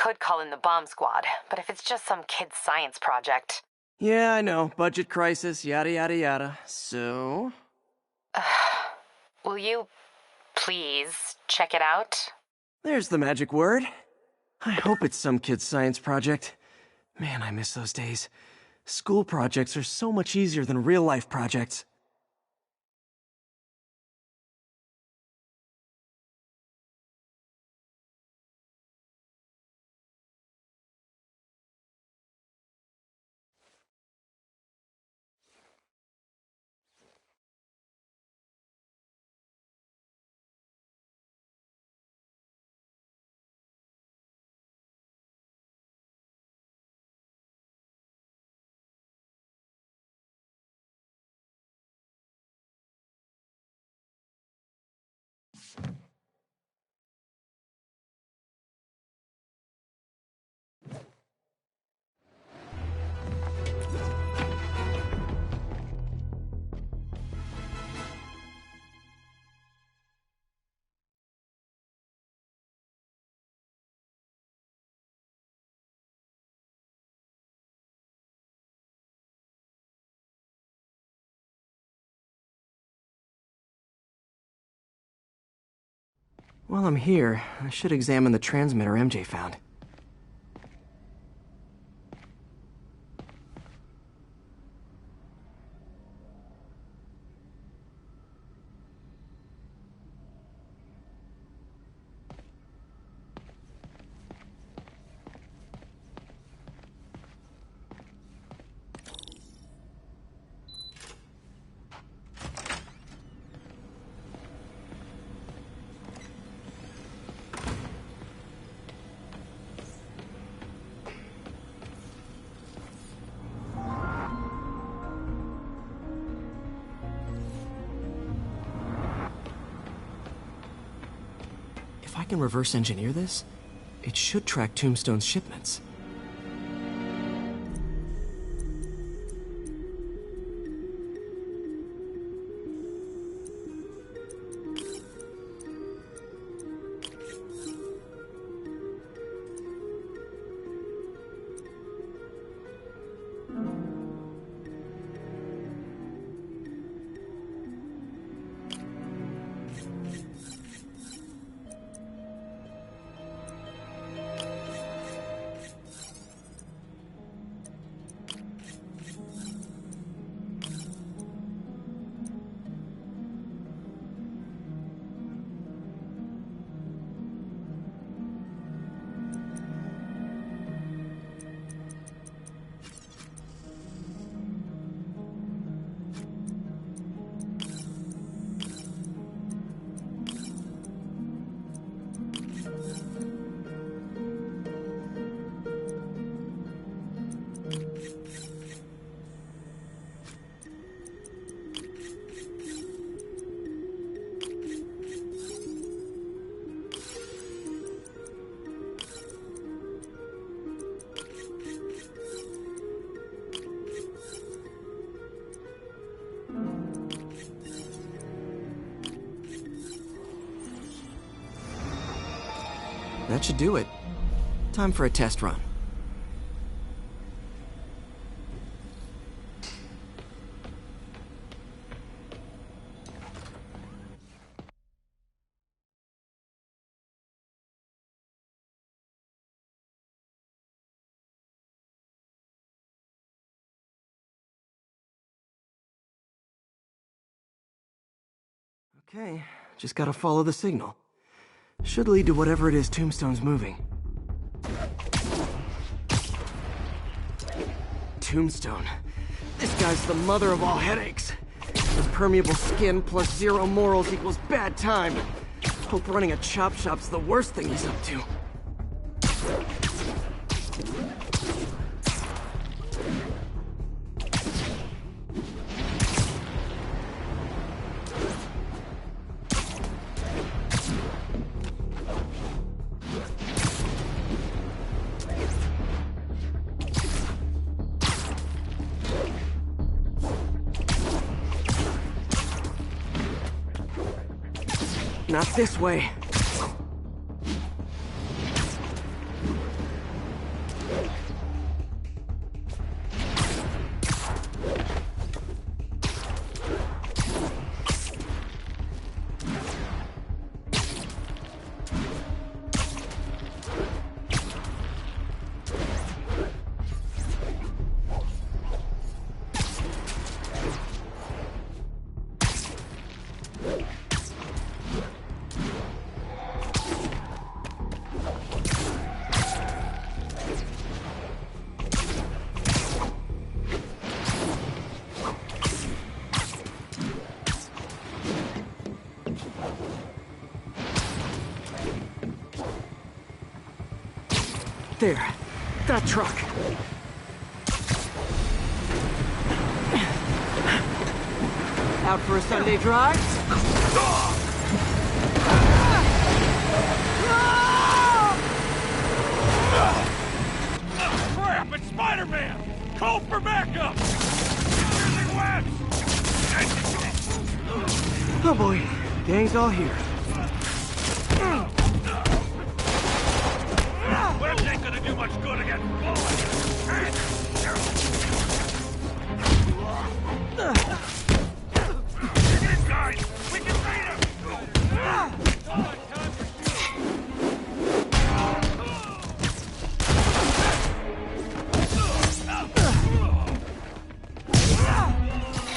could call in the bomb squad, but if it's just some kid's science project... Yeah, I know. Budget crisis, yada yada yada. So... Will you please check it out? There's the magic word. I hope it's some kid's science project. Man, I miss those days. School projects are so much easier than real-life projects. While I'm here, I should examine the transmitter MJ found. If I can reverse engineer this, it should track Tombstone's shipments. That should do it. Time for a test run. Okay, just gotta follow the signal. Should lead to whatever it is Tombstone's moving. Tombstone. This guy's the mother of all headaches. Impermeable skin plus zero morals equals bad time. Hope running a chop shop's the worst thing he's up to. Not this way. there. That truck. Out for a Sunday drive? Crap, it's Spider-Man! Call for backup! Using webs! Oh boy, gang's all here. Webs ain't gonna do much good against bullets! These guys! We can beat them!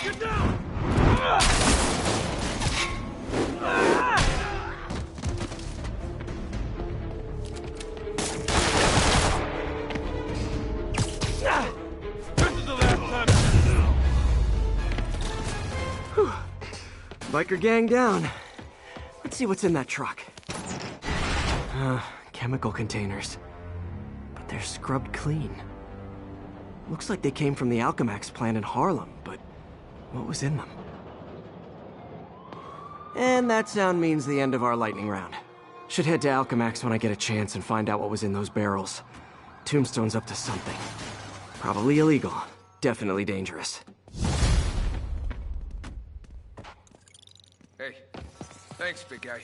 Get down! Biker gang down. Let's see what's in that truck. Chemical containers. But they're scrubbed clean. Looks like they came from the Alchemax plant in Harlem, but what was in them? And that sound means the end of our lightning round. Should head to Alchemax when I get a chance and find out what was in those barrels. Tombstone's up to something. Probably illegal. Definitely dangerous. Hey, thanks, big guy.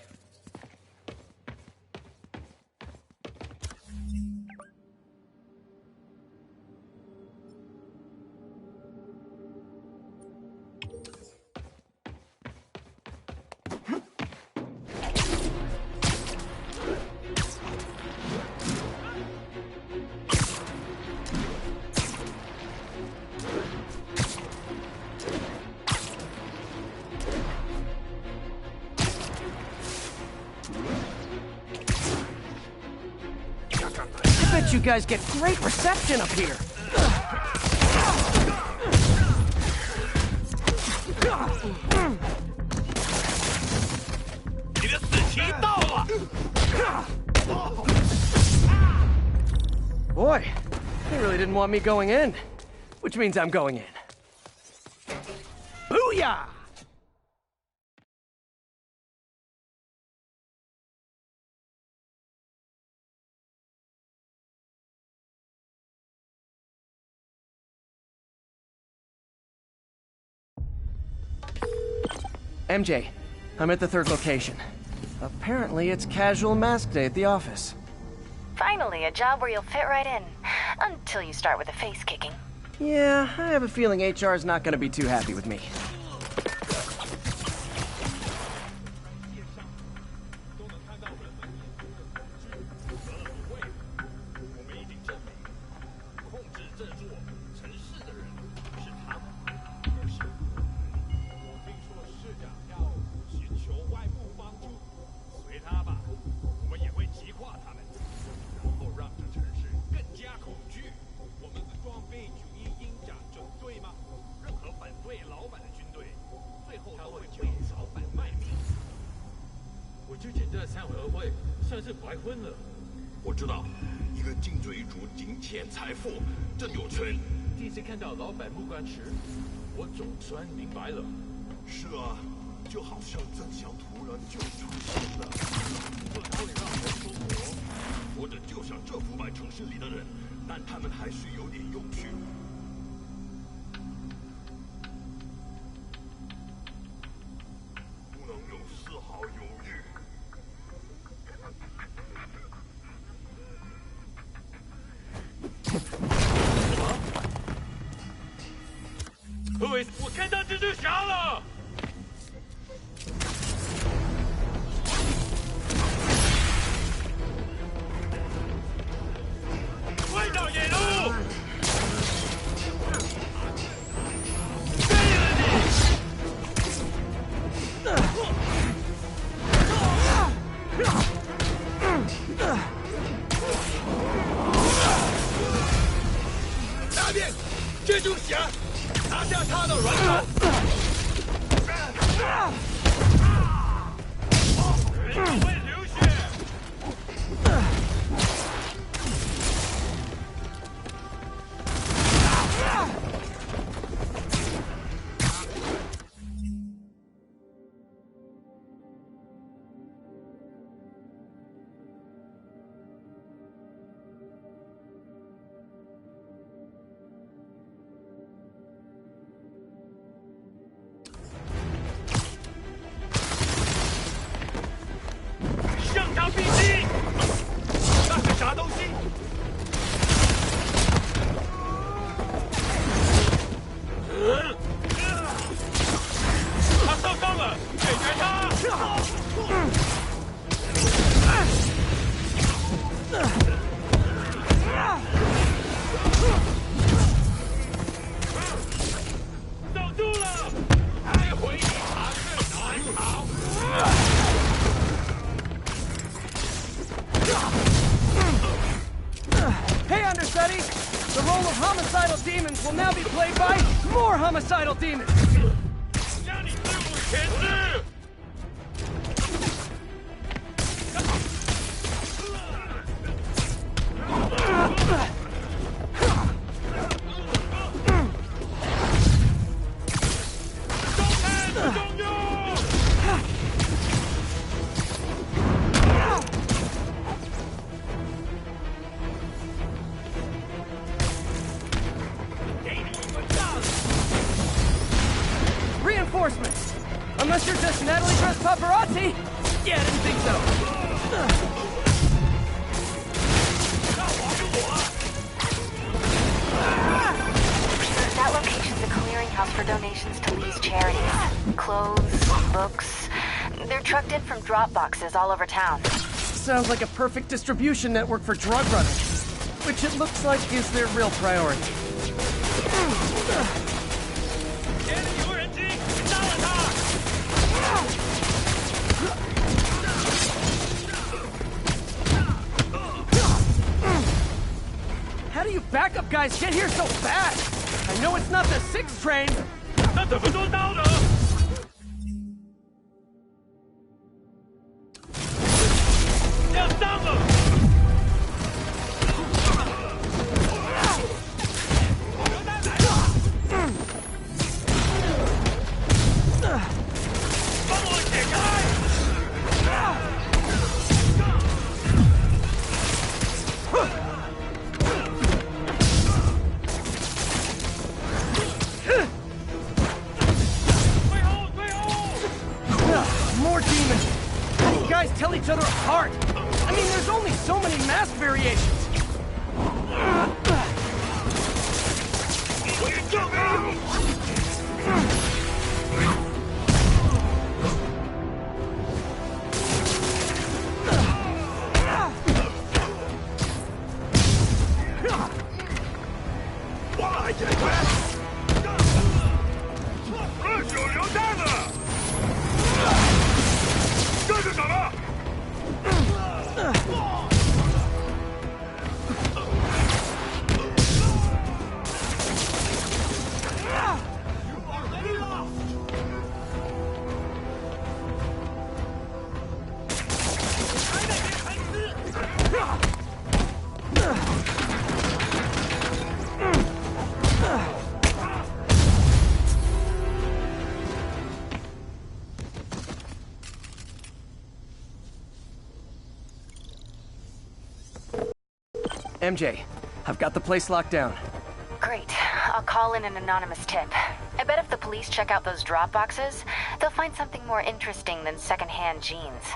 I bet you guys get great reception up here. Boy, they really didn't want me going in. Which means I'm going in. Booyah! MJ, I'm at the third location. Apparently it's casual mask day at the office. Finally, a job where you'll fit right in. Until you start with the face kicking. Yeah, I have a feeling HR's not gonna be too happy with me.我看到蜘蛛侠了！快到野路！废了你！那边，蜘蛛侠！ 拿下他的软手！人会流血！ study? The role of homicidal demons will now be played by more homicidal demons! 让你自我钳制！ Reinforcements! Unless you're just Natalie dressed paparazzi? Yeah, I didn't think so. That location's a clearinghouse for donations to Lee's charities. Clothes, books. They're trucked in from drop boxes all over town. Sounds like a perfect distribution network for drug runners, which it looks like is their real priority. 前面有人机，杀了他！ How do you backup guys get here so fast? I know it's not the 6 train. 那怎么做到的？要上了！ 帮我解开！ More demons! How do you guys tell each other apart? I mean, there's only so many mask variations. 我也救命！ 我来解决！二手榴弹呢？这是什么？MJ, I've got the place locked down. Great. I'll call in an anonymous tip. I bet if the police check out those drop boxes, they'll find something more interesting than secondhand jeans.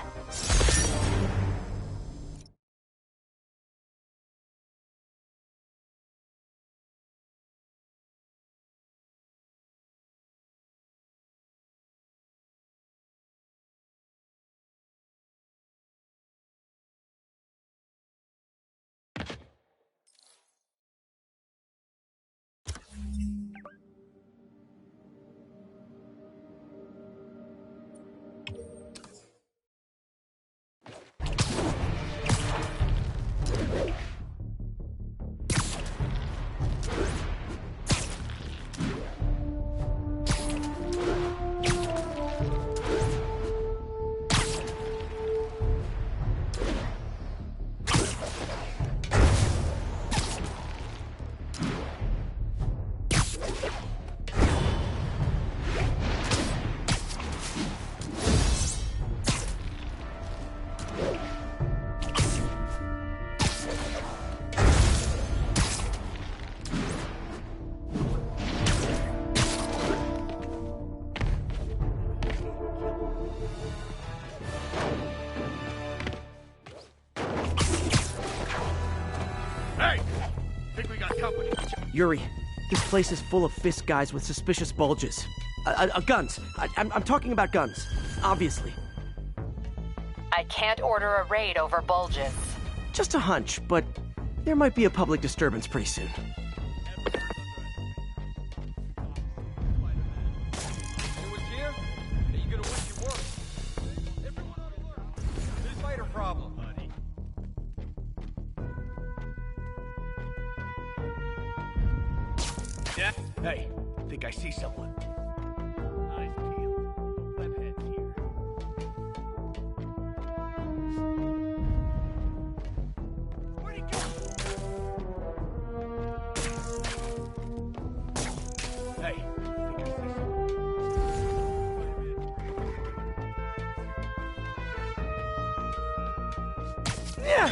Hey! Think we got company. Yuri, this place is full of fist guys with suspicious bulges. Guns. I'm talking about guns. Obviously. I can't order a raid over bulges. Just a hunch, but there might be a public disturbance pretty soon. It was here? Are you gonna wish you were? Everyone on alert. New spider problem. Yeah? Hey, I think I see someone. Eyes peeled. Web heads here. Where'd he go? Hey, I think I see someone. Yeah!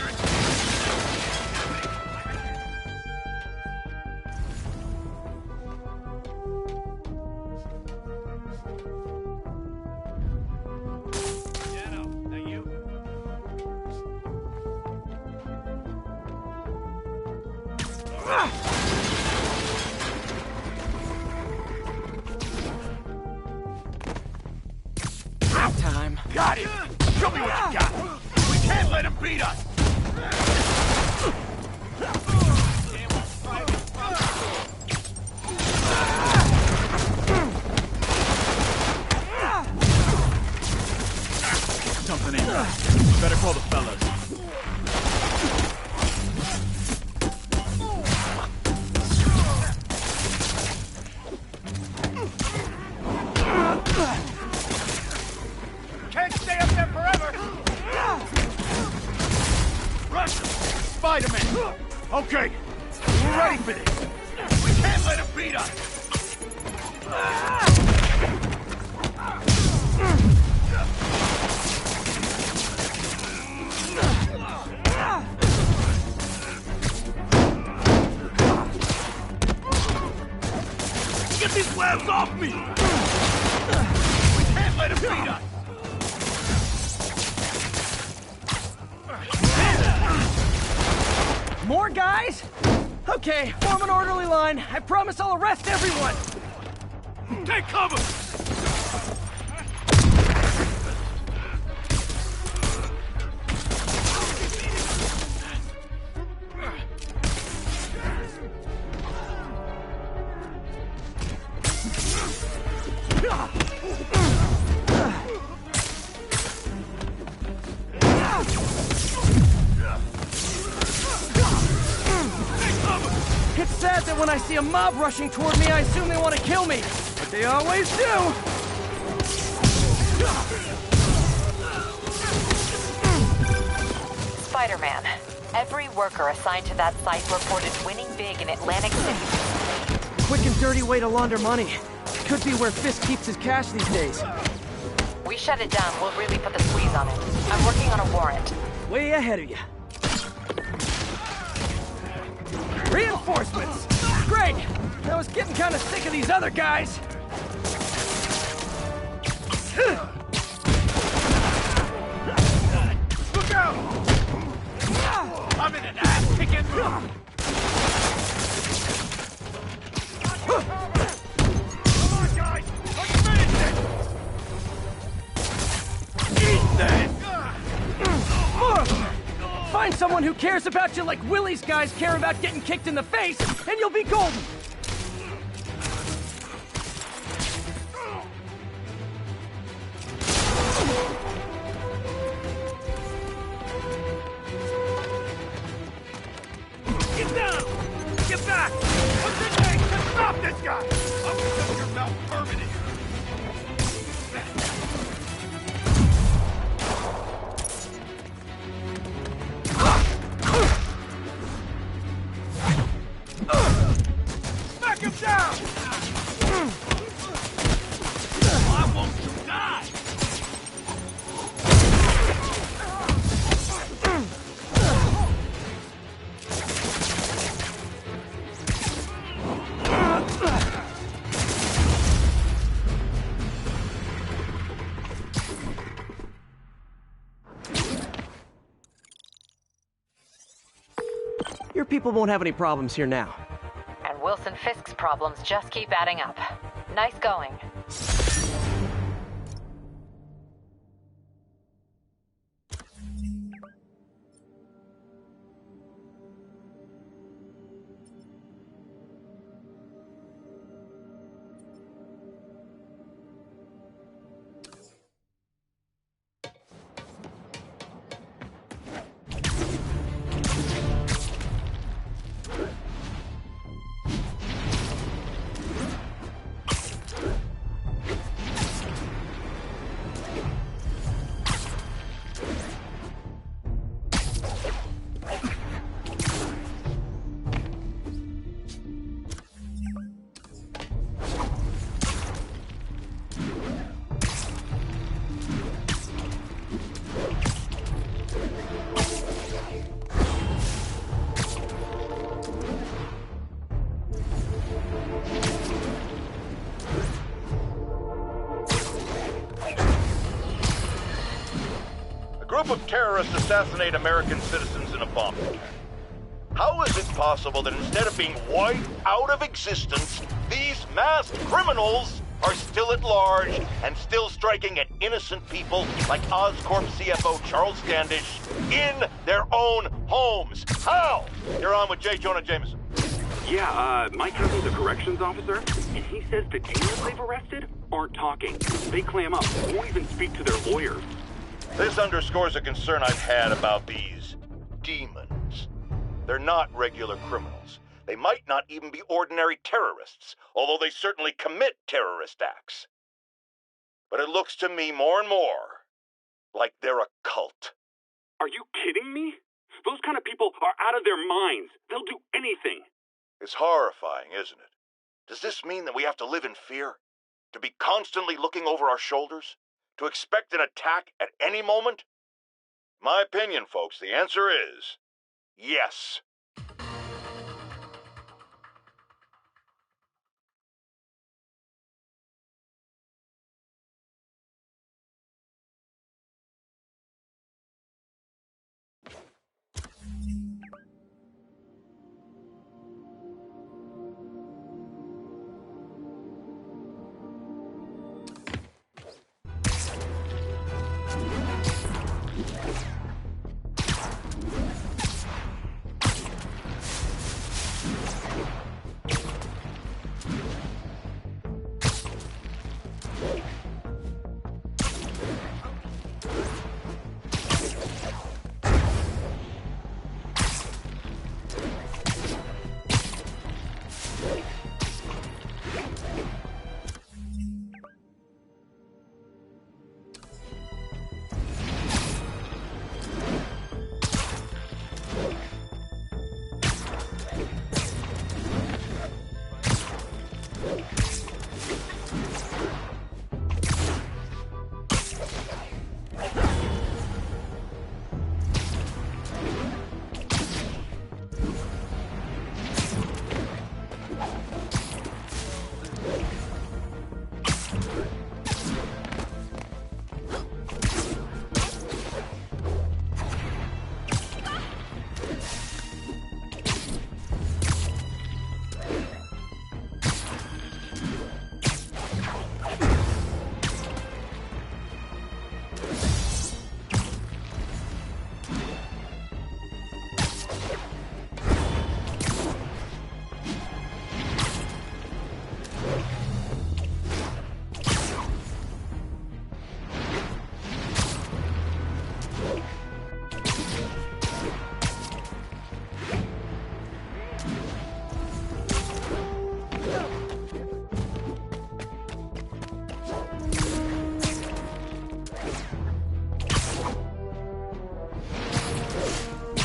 Time. Got him! Show me what you got! We can't let him beat us! Something ain't right. Better call the fellas. Can't stay up there forever! Rush! Spider-Man! Okay, we're ready for this! We can't let him beat us! Get these webs off me! We can't let him beat us! More guys? Okay, form an orderly line. I promise I'll arrest everyone. Take cover! It's sad that when I see a mob rushing toward me, I assume they want to kill me. But they always do. Spider-Man, every worker assigned to that site reported winning big in Atlantic City. Quick and dirty way to launder money. Could be where Fisk keeps his cash these days. We shut it down, we'll really put the squeeze on it. I'm working on a warrant. Way ahead of you. Reinforcements! Great! I was getting kind of sick of these other guys. Look out! I'm in an ass-kicking mood! Come on, guys! Let's finish this! Eat this! Find someone who cares about you like Willie's guys care about getting kicked in the face, and you'll be golden! Get down! Get back! What's it take to stop this guy? I'll shut your mouth permanently! Smack him down! Why won't you die? Your people won't have any problems here now. And Wilson Fisk's problems just keep adding up. Nice going. group of terrorists assassinate American citizens in a bombing attack. How is it possible that instead of being wiped out of existence, these masked criminals are still at large and still striking at innocent people like Oscorp CFO Charles Standish in their own homes? How? You're on with J. Jonah Jameson. Yeah, my cousin's a corrections officer, and he says the demons they've arrested aren't talking. They clam up, won't even speak to their lawyers. This underscores a concern I've had about these demons. They're not regular criminals. They might not even be ordinary terrorists, although they certainly commit terrorist acts. But it looks to me more and more like they're a cult. Are you kidding me? Those kind of people are out of their minds. They'll do anything. It's horrifying, isn't it? Does this mean that we have to live in fear? To be constantly looking over our shoulders? To expect an attack at any moment? My opinion, folks, the answer is yes.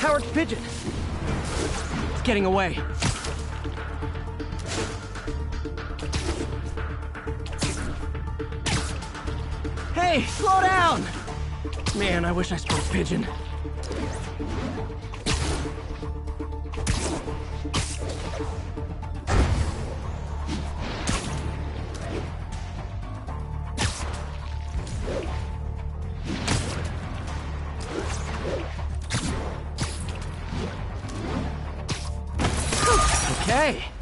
Howard Pigeon! It's getting away. Hey, slow down! Man, I wish I spoke Pigeon. Okay.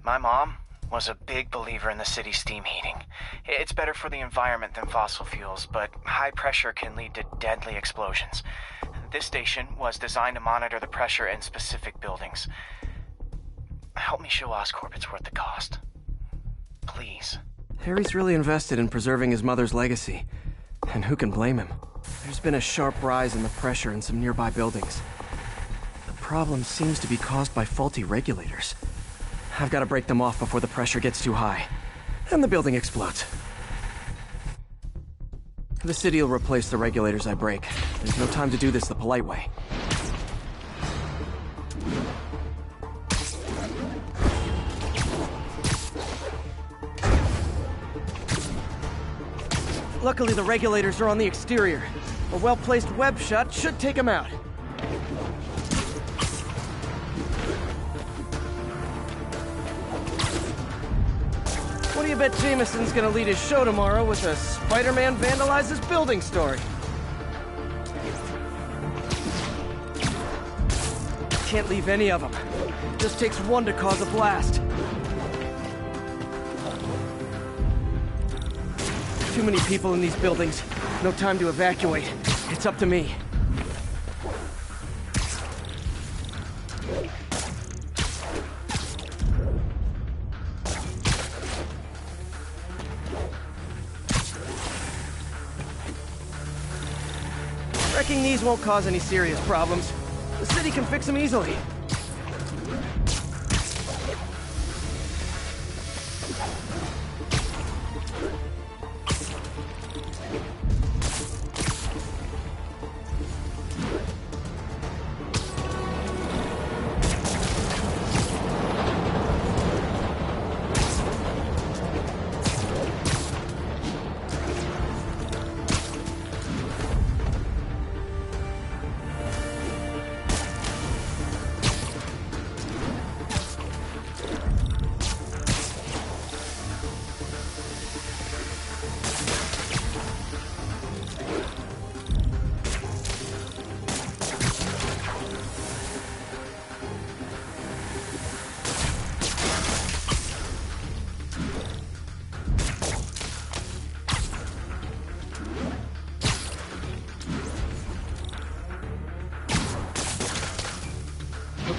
My mom was a big believer in the city's steam heating. It's better for the environment than fossil fuels, but high pressure can lead to deadly explosions. This station was designed to monitor the pressure in specific buildings. Help me show Oscorp it's worth the cost. Please. Harry's really invested in preserving his mother's legacy. And who can blame him? There's been a sharp rise in the pressure in some nearby buildings. The problem seems to be caused by faulty regulators. I've got to break them off before the pressure gets too high. And the building explodes. The city will replace the regulators I break. There's no time to do this the polite way. Luckily, the regulators are on the exterior. A well-placed web shot should take them out. What do you bet Jameson's gonna lead his show tomorrow with a Spider-Man vandalizes building story? Can't leave any of them. Just takes one to cause a blast. Too many people in these buildings. No time to evacuate. It's up to me. Wrecking these won't cause any serious problems. The city can fix them easily.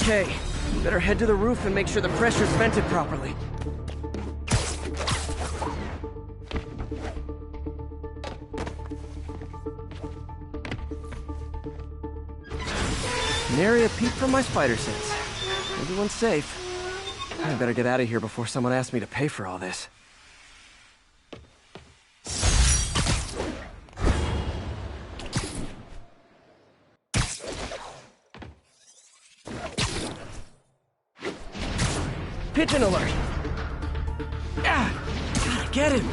Okay, better head to the roof and make sure the pressure's vented properly. Nary a peep from my spider sense. Everyone's safe. I better get out of here before someone asks me to pay for all this. Pigeon alert! Ah! Gotta get him!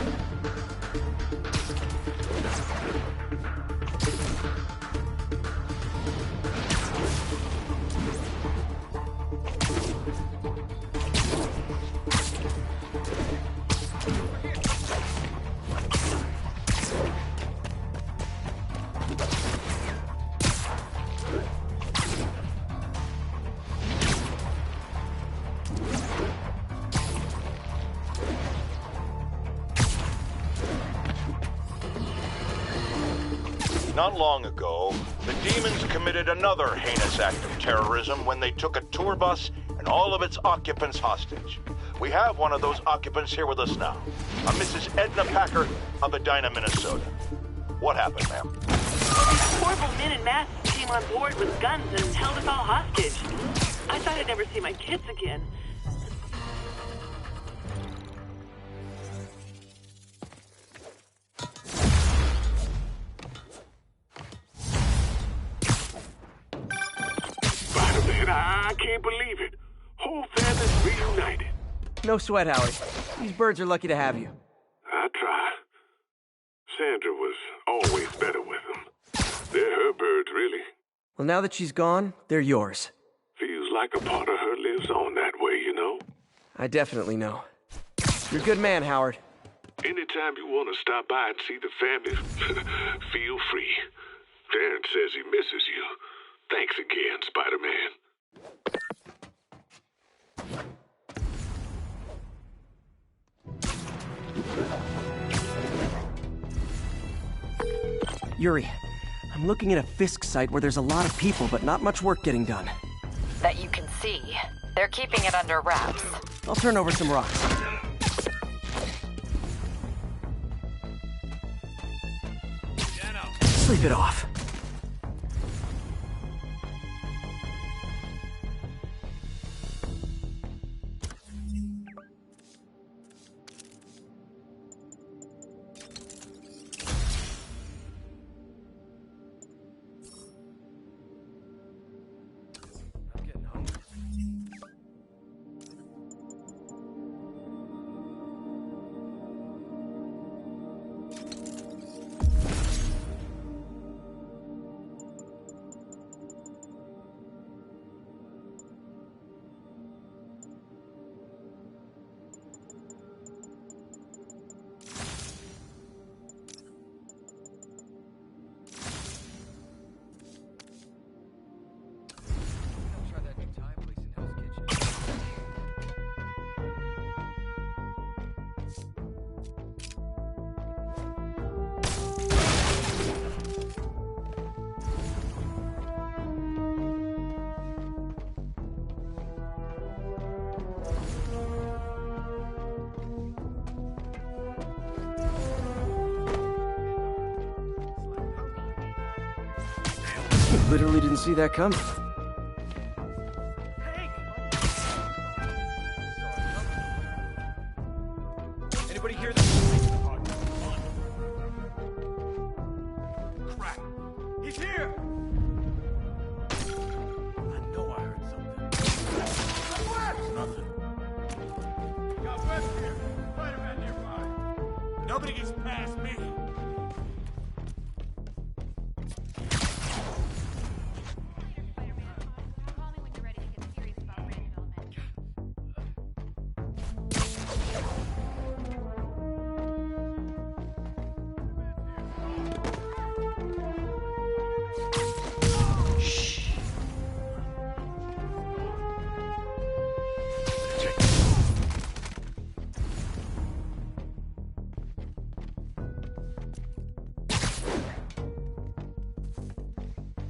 Not long ago, the demons committed another heinous act of terrorism when they took a tour bus and all of its occupants hostage. We have one of those occupants here with us now, a Mrs. Edna Packer of Edina, Minnesota. What happened, ma'am? These horrible men in masks came on board with guns and held us all hostage. I thought I'd never see my kids again. Spider-Man, I can't believe it. Whole family's reunited. No sweat, Howard. These birds are lucky to have you. I try. Sandra was always better with them. They're her birds, really. Well, now that she's gone, they're yours. Feels like a part of her lives on that way, you know? I definitely know. You're a good man, Howard. Anytime you want to stop by and see the family, feel free. Darren says he misses you. Thanks again, Spider-Man. Yuri, I'm looking at a Fisk site where there's a lot of people, but not much work getting done. That you can see. They're keeping it under wraps. I'll turn over some rocks. Sleep it off. Literally didn't see that coming. Anybody hear this? Crap! He's here! I know I heard something. West! Nothing. Got West here. Spider-Man nearby. Nobody gets past me.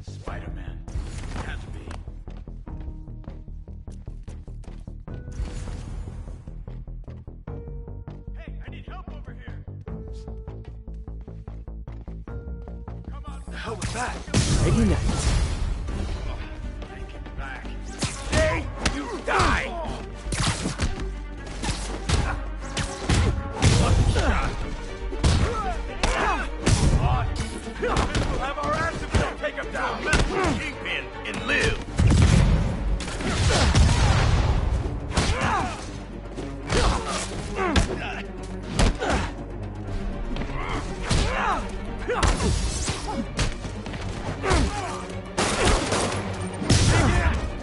Spider-Man. Has to be. Hey, I need help over here. Come on. The hell was that? Ready now. Take it back. Hey, you die! We'll have our ass if we don't take him down. Let's Kingpin and live.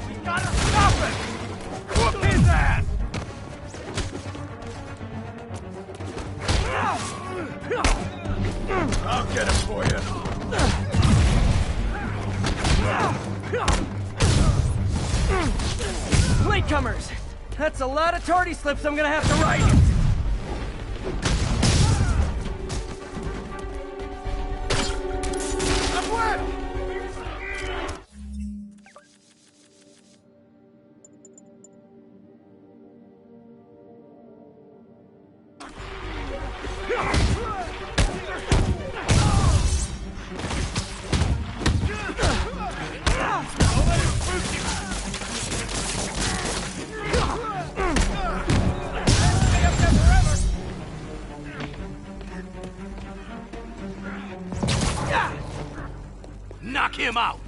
We gotta stop it! Whoop his ass! I'll get him for you. Latecomers! That's a lot of tardy slips I'm gonna have to write. I'm wet! Knock him out!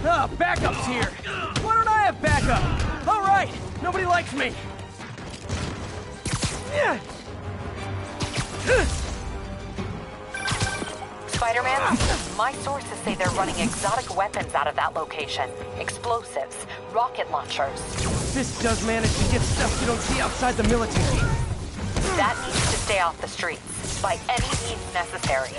Ah, backup's here! Why don't I have backup? All right, nobody likes me. Spider-Man, my sources say they're running exotic weapons out of that location. Explosives, rocket launchers. This does manage to get stuff you don't see outside the military. That needs to stay off the streets, by any means necessary.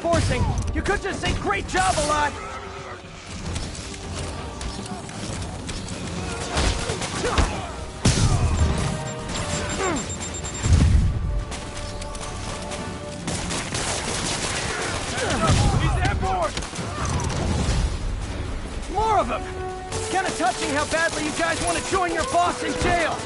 reinforcing. You could just say great job a lot. More of them! It's kind of touching how badly you guys want to join your boss in jail!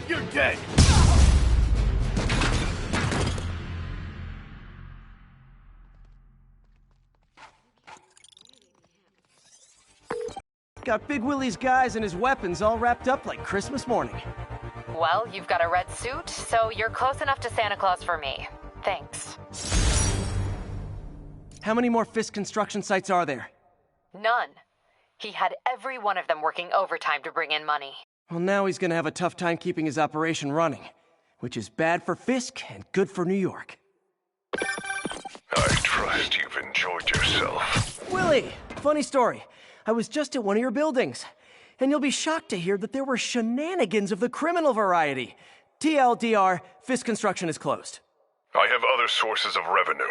You're dead! Got Big Willie's guys and his weapons all wrapped up like Christmas morning. Well, you've got a red suit, so you're close enough to Santa Claus for me. Thanks. How many more Fisk construction sites are there? None. He had every one of them working overtime to bring in money. Well, now he's gonna have a tough time keeping his operation running, which is bad for Fisk and good for New York. I trust you've enjoyed yourself. Willie, funny story. I was just at one of your buildings, and you'll be shocked to hear that there were shenanigans of the criminal variety. TLDR, Fisk Construction is closed. I have other sources of revenue,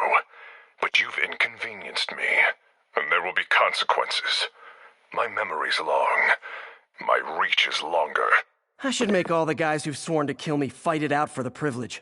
but you've inconvenienced me, and there will be consequences. My memory's long. My reach is longer. I should make all the guys who've sworn to kill me fight it out for the privilege.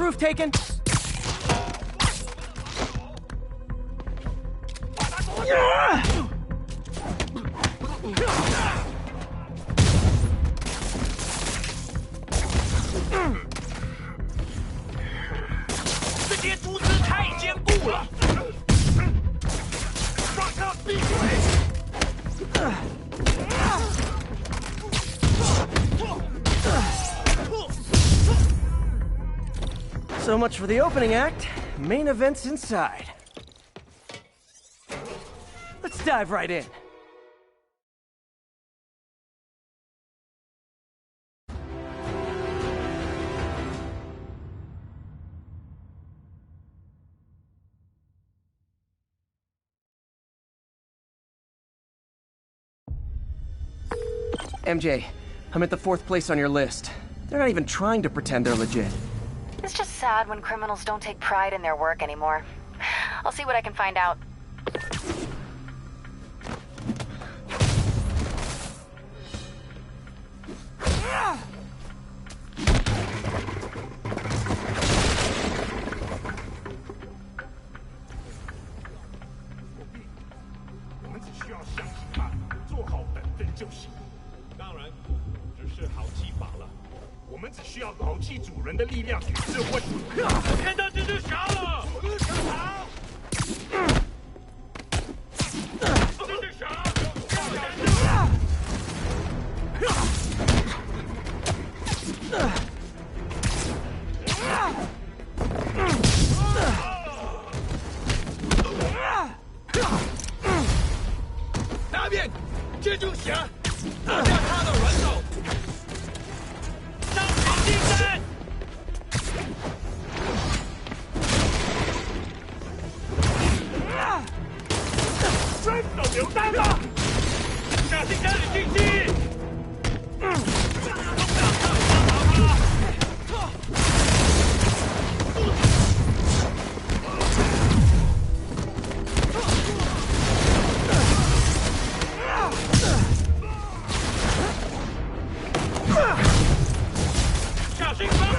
Roof taken. So much for the opening act. Main event's inside. Let's dive right in. MJ, I'm at the 4th place on your list. They're not even trying to pretend they're legit. It's just sad when criminals don't take pride in their work anymore. I'll see what I can find out.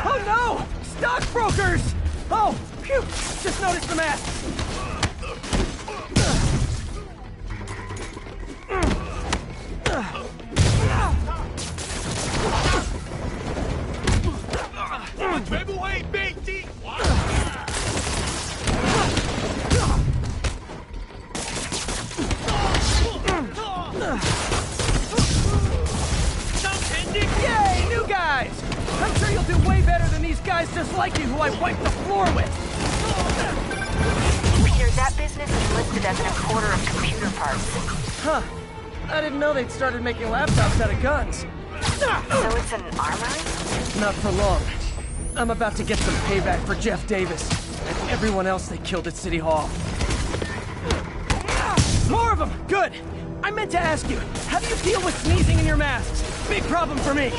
Oh no! Stockbrokers! Oh, phew! Just noticed the map. Yay, new guys! I'm sure you'll do way better than these guys just like you who I wiped the floor with! Peter, that business is listed as an importer of computer parts. Huh. I didn't know they'd started making laptops out of guns. So it's an armory? Not for long. I'm about to get some payback for Jeff Davis and everyone else they killed at City Hall. More of them! Good! I meant to ask you, how do you deal with sneezing in your masks? Big problem for me.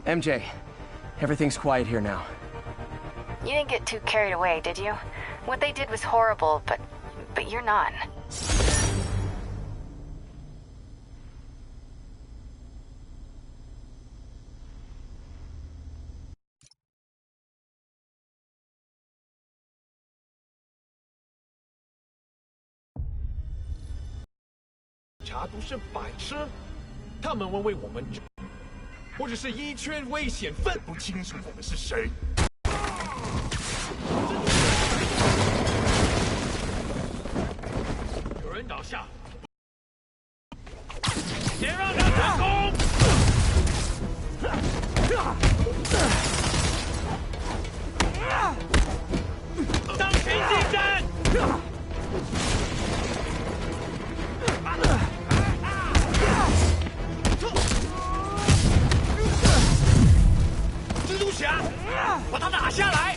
MJ, everything's quiet here now. You didn't get too carried away, did you? What they did was horrible, but you're not.都是白痴，他们问为我们，或者是一圈危险分不清楚我们是谁。有人倒下，先让他成功。当群进战。蜘蛛侠，把他打下来！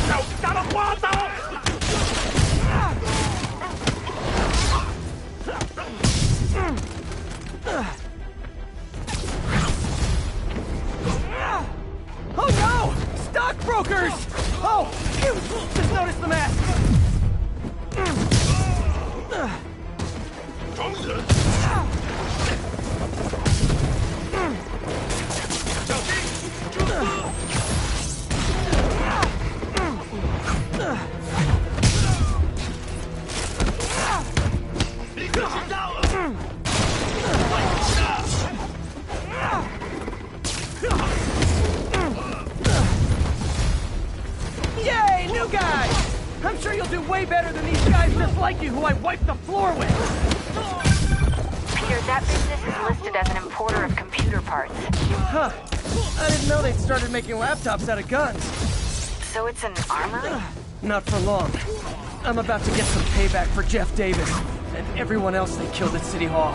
要打到滑倒！Oh no! Stockbrokers! Oh, phew! Just noticed the mask. 装死！小心！立刻行动！Yay, new guy! I'm sure you'll do way better than these guys just like you who I wiped the floor with. Peter, that business is listed as an importer of computer parts. Huh. I didn't know they'd started making laptops out of guns. So it's an armory? Not for long. I'm about to get some payback for Jeff Davis and everyone else they killed at City Hall.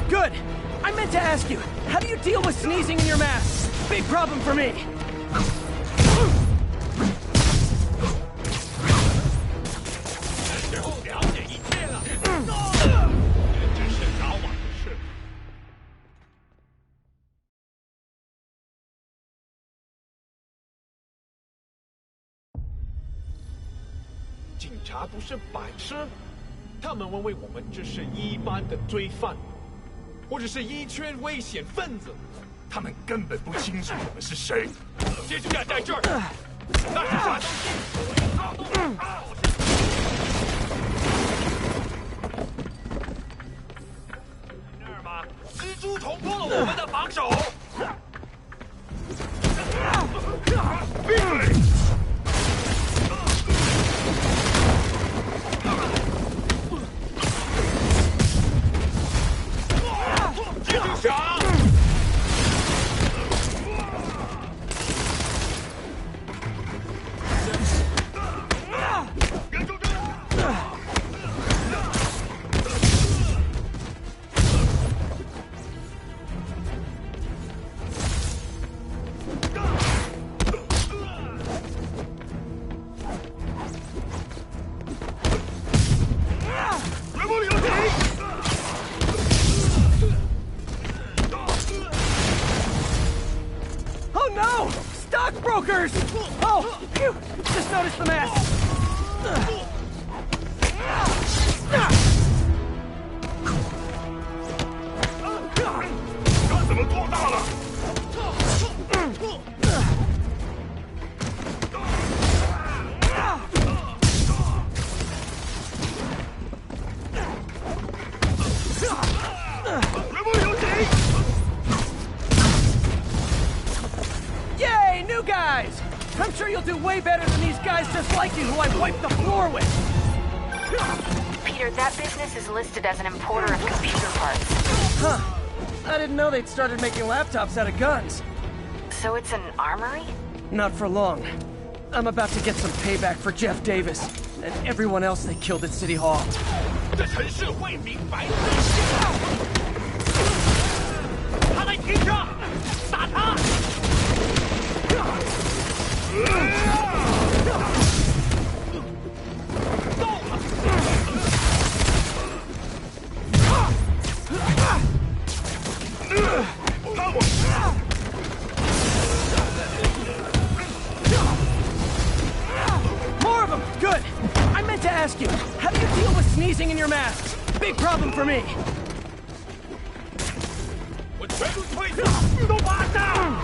Good! I meant to ask you, how do you deal with sneezing in your mask? Big problem for me.警察不是白痴，他们问为我们只是一般的罪犯。或者是一圈危险分子，他们根本不清楚我们是谁。接着站在这儿，那是啥东西？那儿吗？蜘蛛捅破了我们的防守。闭嘴！蜘蛛侠！人中针！人不留情！ Oh no! Stockbrokers! Oh, phew! Just noticed the mask. 他怎么做大了？人不留情！ Yay, new guys! I'm sure you'll do way better than these guys just like you who I wiped the floor with. Peter, that business is listed as an importer of computer parts. Huh. I didn't know they'd started making laptops out of guns. So it's an armory? Not for long. I'm about to get some payback for Jeff Davis and everyone else they killed at City Hall. 这城市会明白人性。他来停车，打他！够了！ More of them! Good! I meant to ask you, how do you deal with sneezing in your mask? Big problem for me! 我全部推上，都拔上！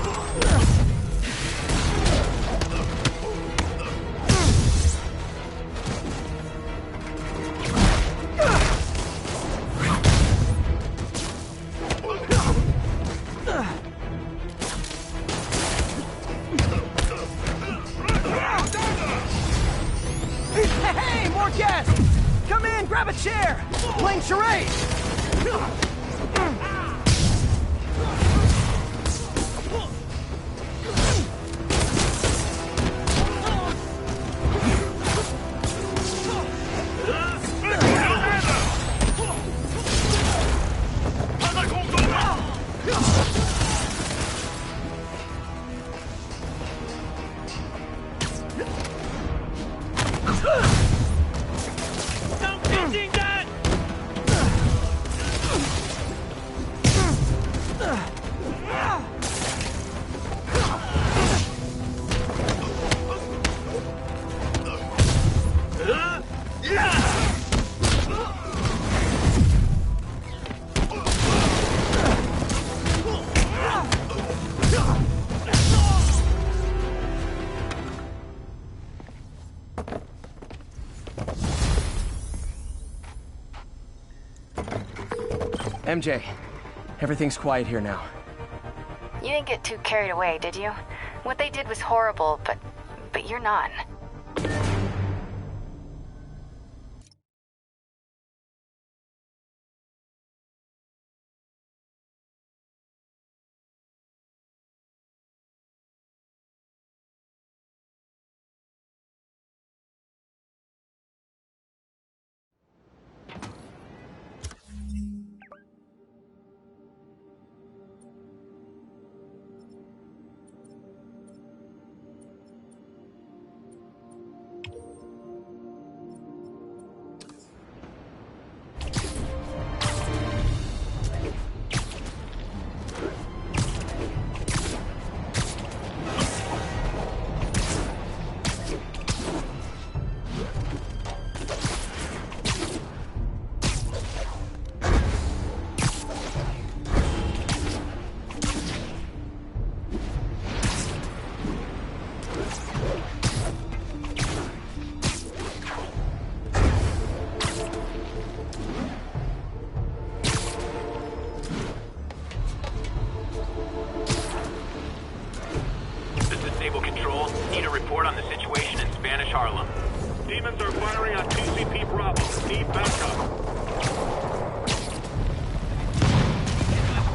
Hey, more guests! Come in, grab a chair! Playing charades! MJ, everything's quiet here now. You didn't get too carried away, did you? What they did was horrible, but you're not.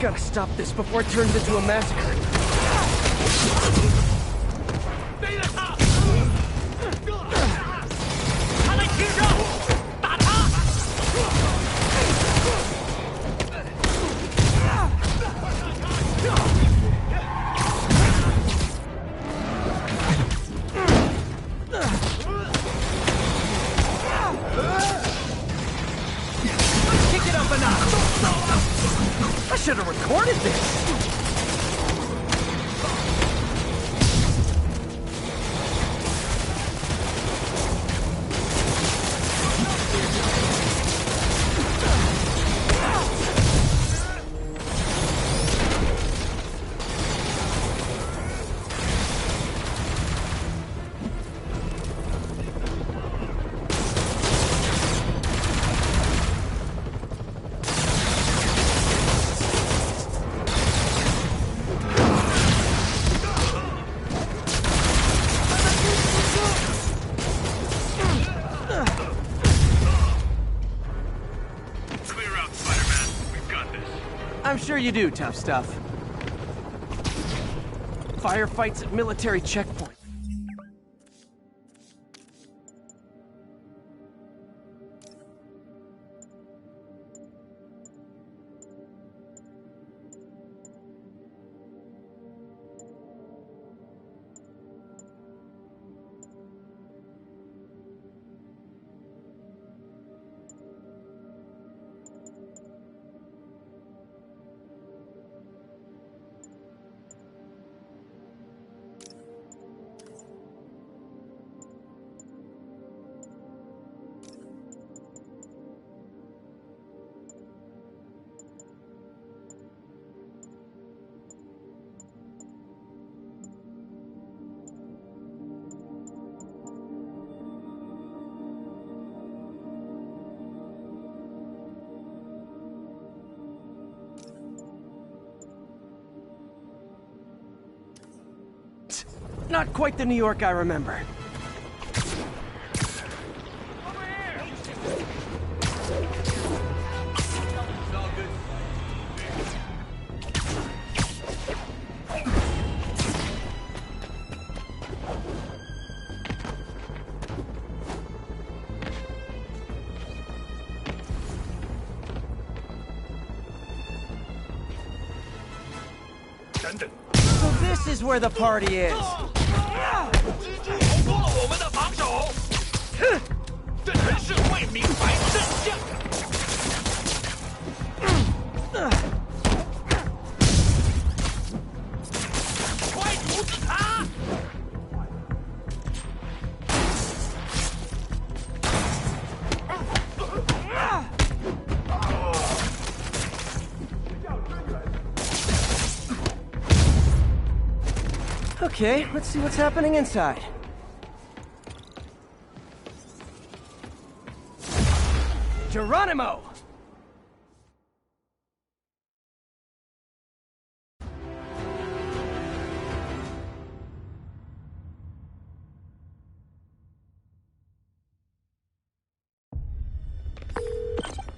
Gotta stop this before it turns into a massacre. Kick it up a notch! I should have recorded this! I'm sure you do, tough stuff. Firefights at military checkpoints. Not quite the New York I remember. So this is where the party is. 蜘蛛逃脱了我们的防守，这城市会明白真相。快阻止他！ Okay, let's see what's happening inside. Geronimo!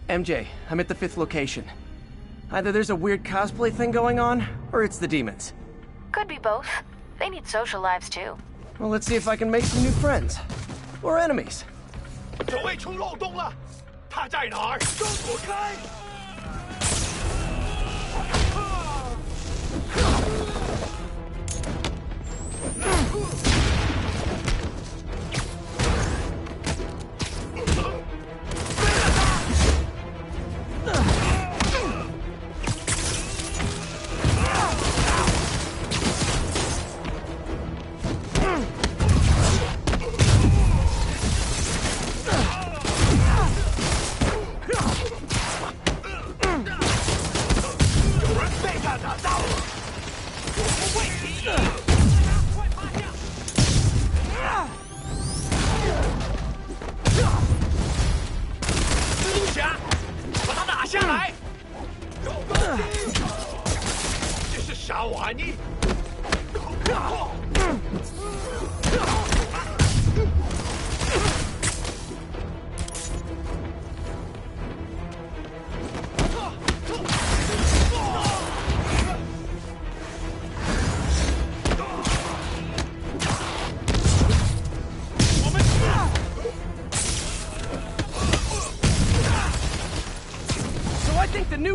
MJ, I'm at the 5th location. Either there's a weird cosplay thing going on, or it's the demons. Could be both. They need social lives too. Well, let's see if I can make some new friends. Or enemies. 守卫出漏洞了，他在哪儿？都躲开！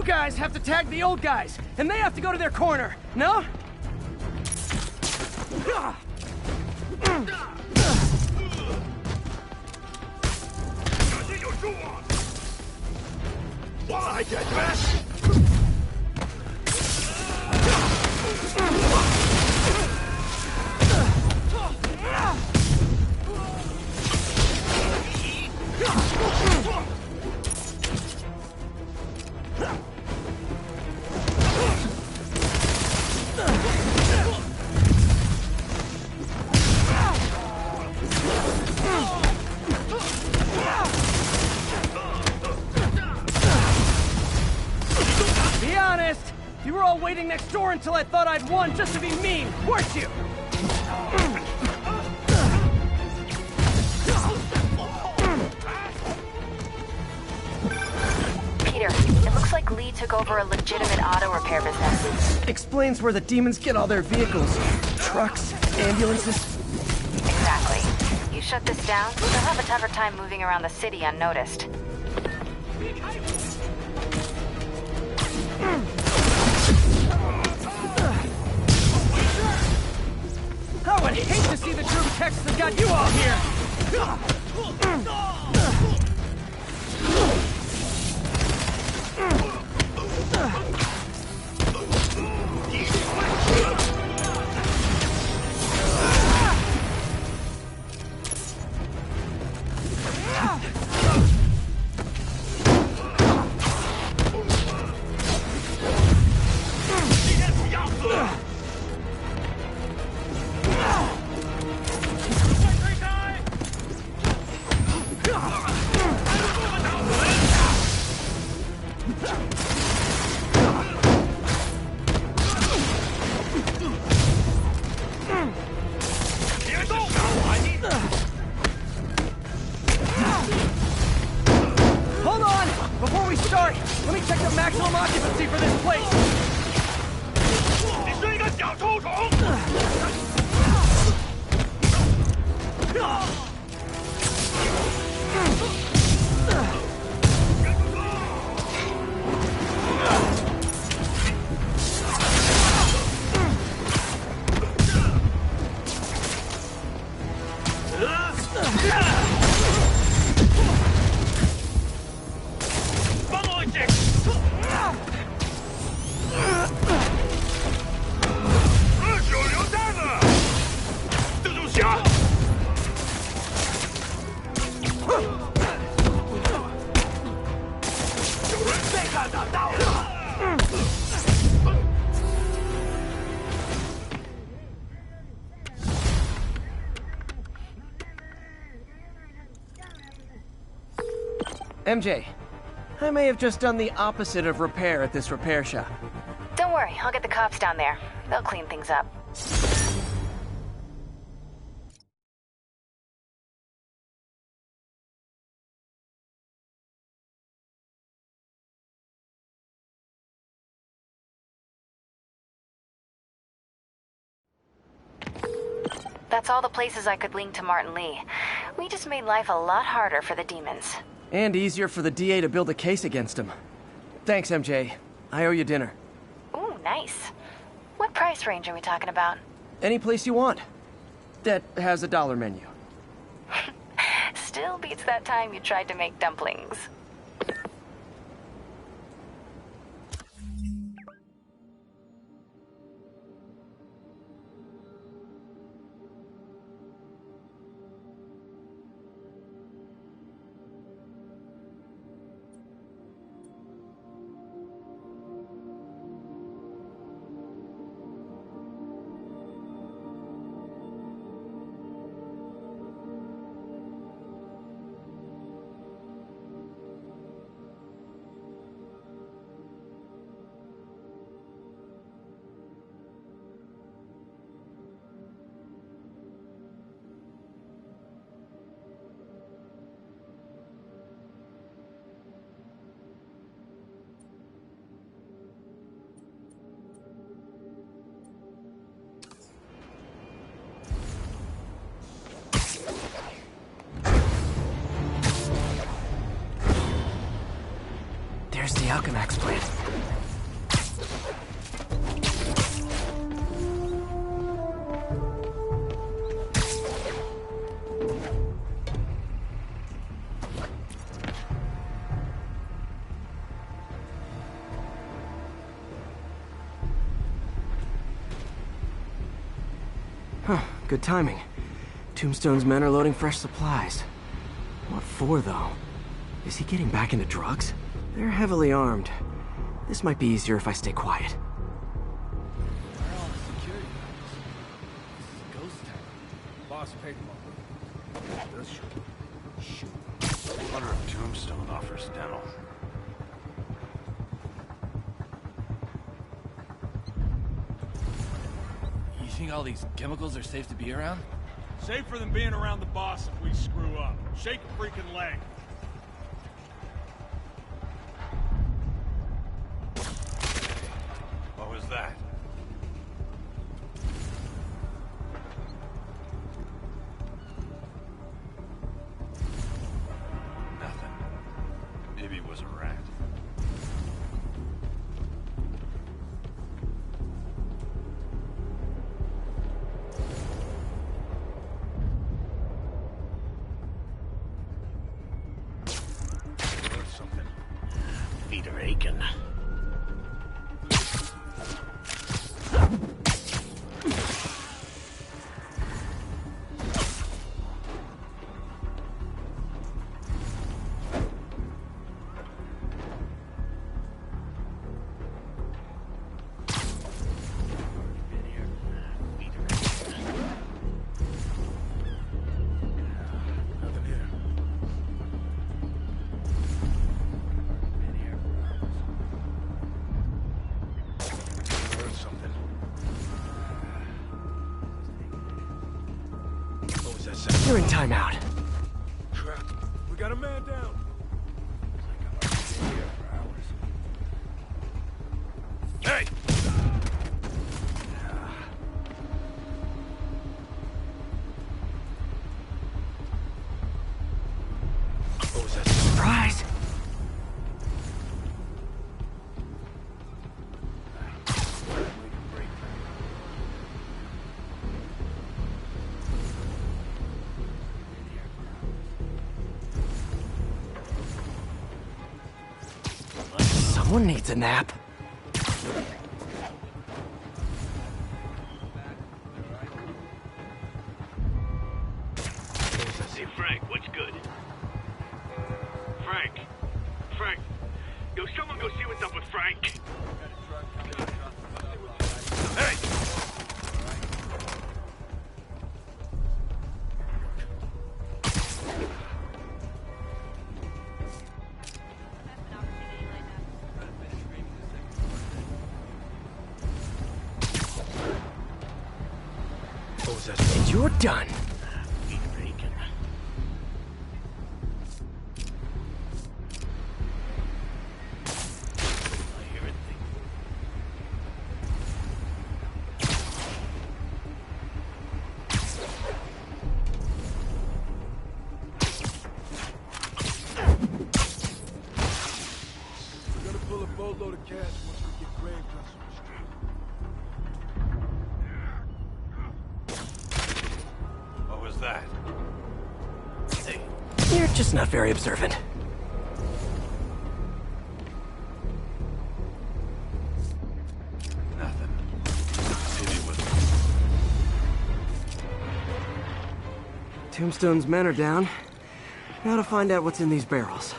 Guys have to tag the old guys, and they have to go to their corner, no? 我来解决。 Waiting next door until I thought I'd won just to be mean, weren't you? Peter, it looks Looks like Lee took over a legitimate auto repair business. Explains where the demons get all their vehicles. Trucks, ambulances. Exactly. You shut this down, they'll have a tougher time moving around the city unnoticed. I would hate to see the true text that got you all here! Hold on! Before we start, let me check the maximum occupancy for this place! MJ, I may have just done the opposite of repair at this repair shop. Don't worry, I'll get the cops down there. They'll clean things up. That's all the places I could link to Martin Lee. We just made life a lot harder for the demons. And easier for the DA to build a case against him. Thanks, MJ. I owe you dinner. Ooh, nice. What price range are we talking about? Any place you want. That has a dollar menu. Still beats that time you tried to make dumplings. There's the Alchemax plant. Huh, good timing. Tombstone's men are loading fresh supplies. What for, though? Is he getting back into drugs? They're heavily armed. This might be easier if I stay quiet. Where are all the security guys? This is a ghost town. Boss paid them all. That's true. Shoot. I wonder if Tombstone offers dental. You think all these chemicals are safe to be around? Safer than being around the boss if we screw up. Shake a freaking leg. You're in timeout. Crap. We got a man down. Hey! What was that? Surprise! Someone needs a nap. Hey, Frank, what's good? Frank. Yo, someone go see what's up with Frank. Hey! What was that? And you're done. We're gonna pull a boatload of cash once we get Graham across the street. What was that? You're just not very observant. Nothing. Maybe it was... Tombstone's men are down. Now to find out what's in these barrels.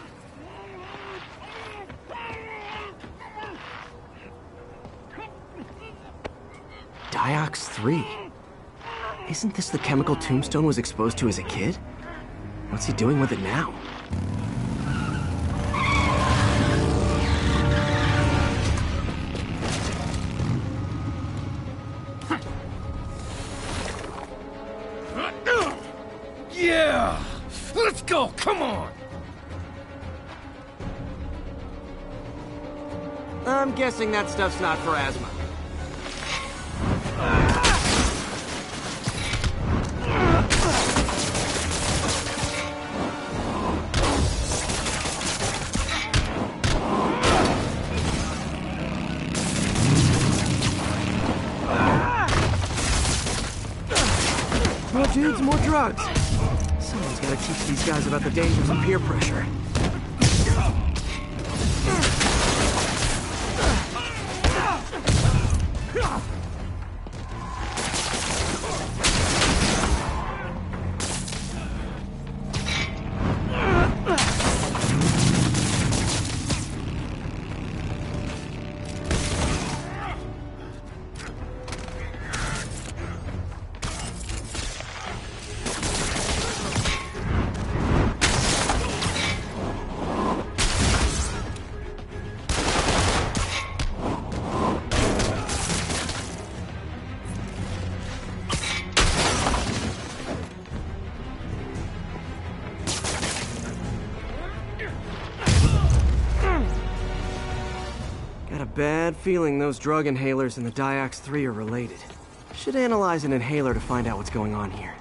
Diox 3. Isn't this the chemical Tombstone was exposed to as a kid? What's he doing with it now? Yeah! Let's go, come on! I'm guessing that stuff's not for asthma. More dudes, more drugs. Someone's gotta teach these guys about the dangers of peer pressure. Got a bad feeling those drug inhalers and the Diox 3 are related. Should analyze an inhaler to find out what's going on here.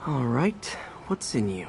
All right, what's in you?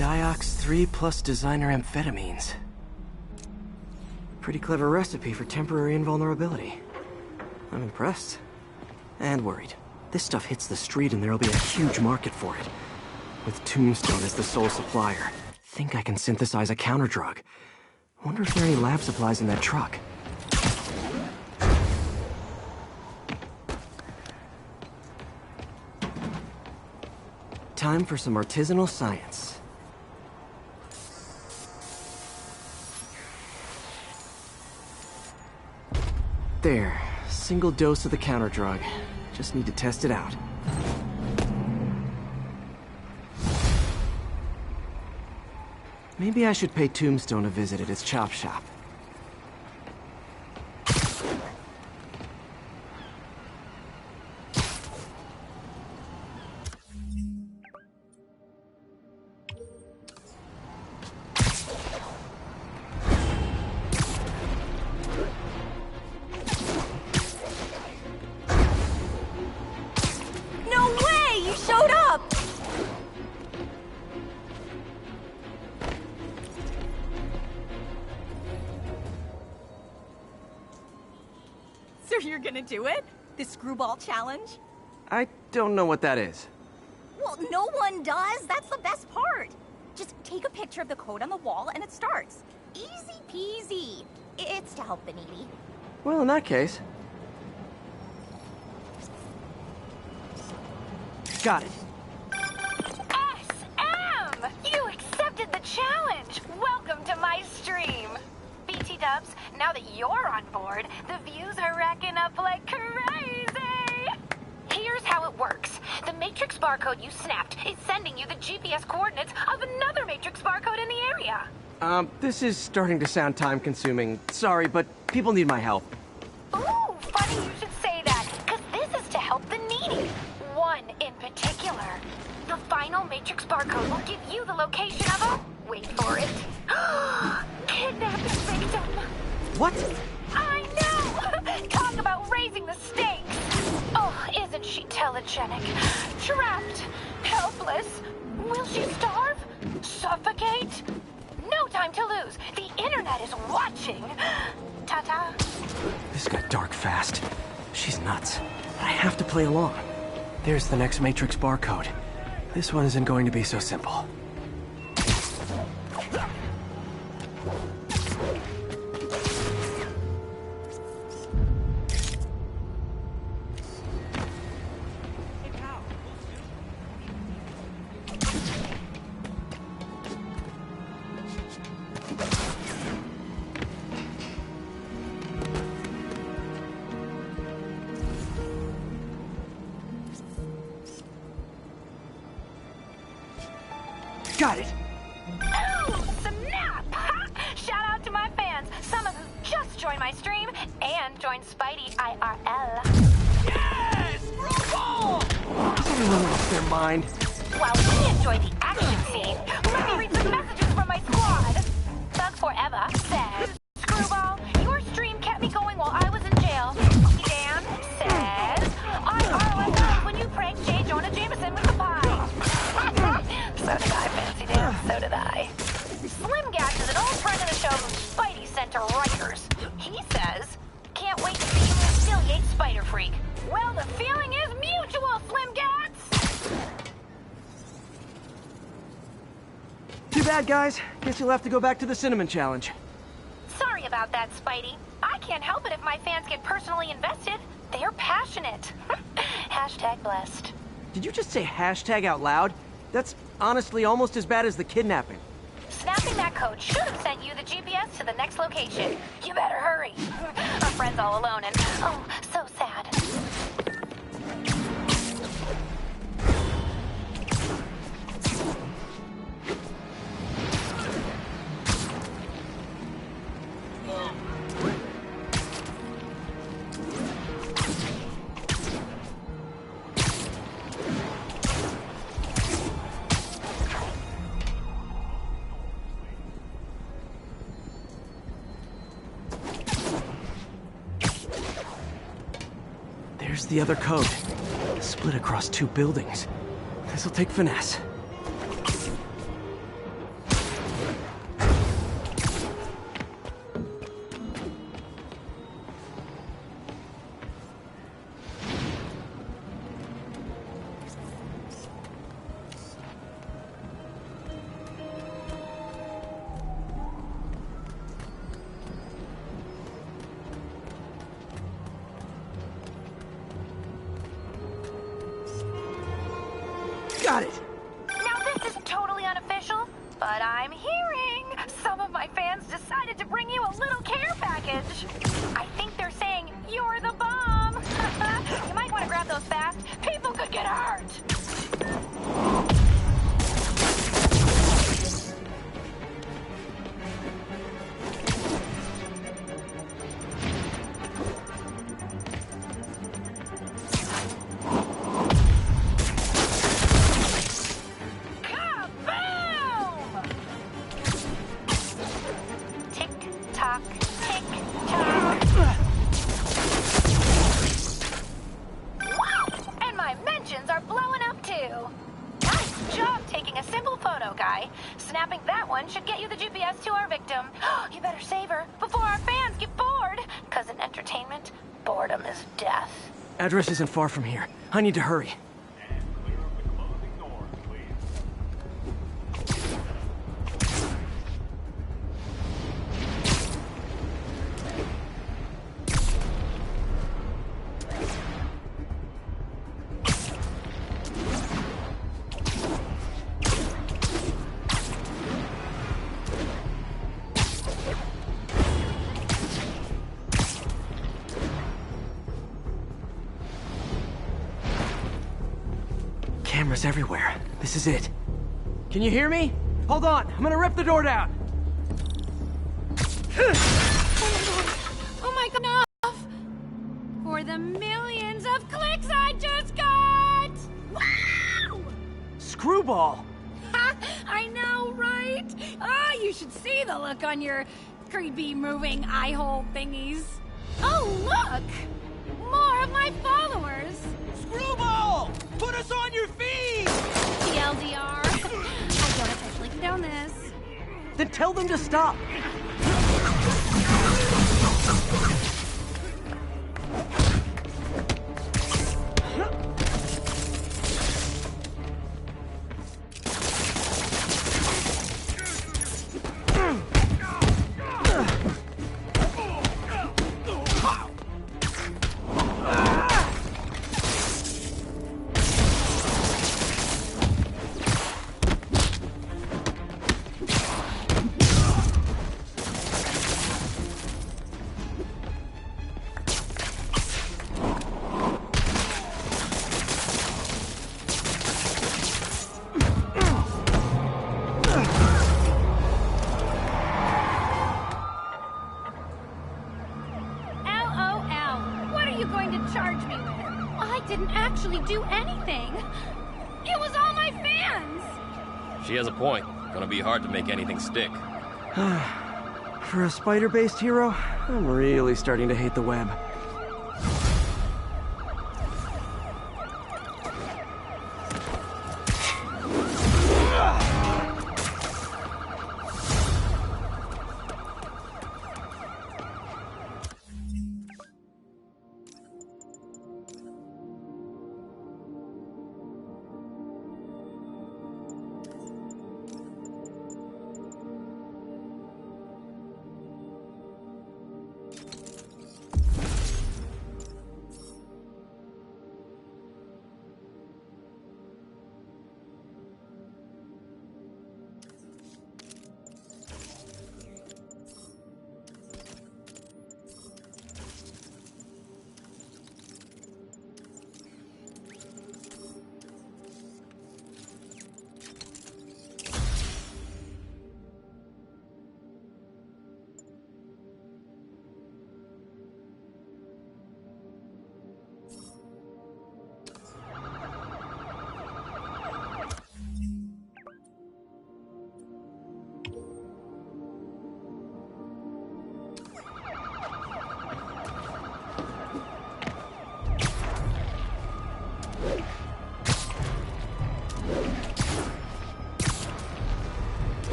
Diox 3 plus designer amphetamines. Pretty clever recipe for temporary invulnerability. I'm impressed. And worried. This stuff hits the street and there'll be a huge market for it. With Tombstone as the sole supplier, think I can synthesize a counter-drug. Wonder if there are any lab supplies in that truck. Time for some artisanal science. There. Single dose of the counter-drug. Just need to test it out. Maybe I should pay Tombstone a visit at his chop shop. You're gonna do it? The screwball challenge? I don't know what that is. Well, no one does. That's the best part. Just take a picture of the code on the wall and it starts. Easy peasy. It's to help the needy. Well, in that case... Got it. SM! You accepted the challenge! Welcome to my stream! BT Dubs, now that you're on board, the views are racking up like crazy! Here's how it works. The Matrix barcode you snapped is sending you the GPS coordinates of another Matrix barcode in the area. This is starting to sound time-consuming. Sorry, but people need my help. Ooh, funny you should say that, because this is to help the needy. One in particular. The final Matrix barcode will give you the location of a... Wait for it. Kidnapping victim. What? I know! Talk about raising the stakes. Oh, isn't she telegenic? Trapped. Helpless. Will she starve? Suffocate? No time to lose. The internet is watching. Ta-ta. This got dark fast. She's nuts. But I have to play along. There's the next Matrix barcode. This one isn't going to be so simple. Got it! Oh, snap! Shout out to my fans, some of who just joined my stream and joined Spidey IRL. Yes! Screwball! Has everyone lost their mind? While we enjoy the action scene, let me read some messages from my squad. Bug Forever says, Screwball, your stream kept me going while I was in jail. Dan says, I ROFL'd when you pranked J. Jonah Jameson with the pie. So did I, Fancy Dan. So did I. Slim Gas is an old friend of the show who Spidey sent to Rikers. He says, can't wait to see you humiliate Spider Freak. Well, the feeling is mutual, Slim Gats! Too bad, guys. Guess you'll have to go back to the Cinnamon Challenge. Sorry about that, Spidey. I can't help it if my fans get personally invested. They're passionate. Hashtag blessed. Did you just say hashtag out loud? That's honestly almost as bad as the kidnapping. Snapping that code should have sent you the GPS to the next location. You better hurry. Our friend's all alone and, oh, so sad. There's the other code. Split across 2 buildings. This'll take finesse. But I'm hearing some of my fans decided to bring you a little care package. I think they're saying you're the bomb. You might want to grab those fast. People could get hurt. Snapping that one should get you the GPS to our victim. You better save her before our fans get bored. Because in entertainment, boredom is death. Address isn't far from here. I need to hurry. Cameras everywhere. This is it. Can you hear me? Hold on, I'm gonna rip the door down. Oh my god! Enough! For the millions of clicks I just got! Wow! Screwball! Ha! I know, right? Ah, you should see the look on your creepy moving eye hole thingies. Oh, look! More of my followers! Screwball! Put us on your feed! TLDR. I don't officially condone this. Then tell them to stop! Do anything. It was all my fans. She has a point. Gonna be hard to make anything stick. For a spider-based hero, I'm really starting to hate the web.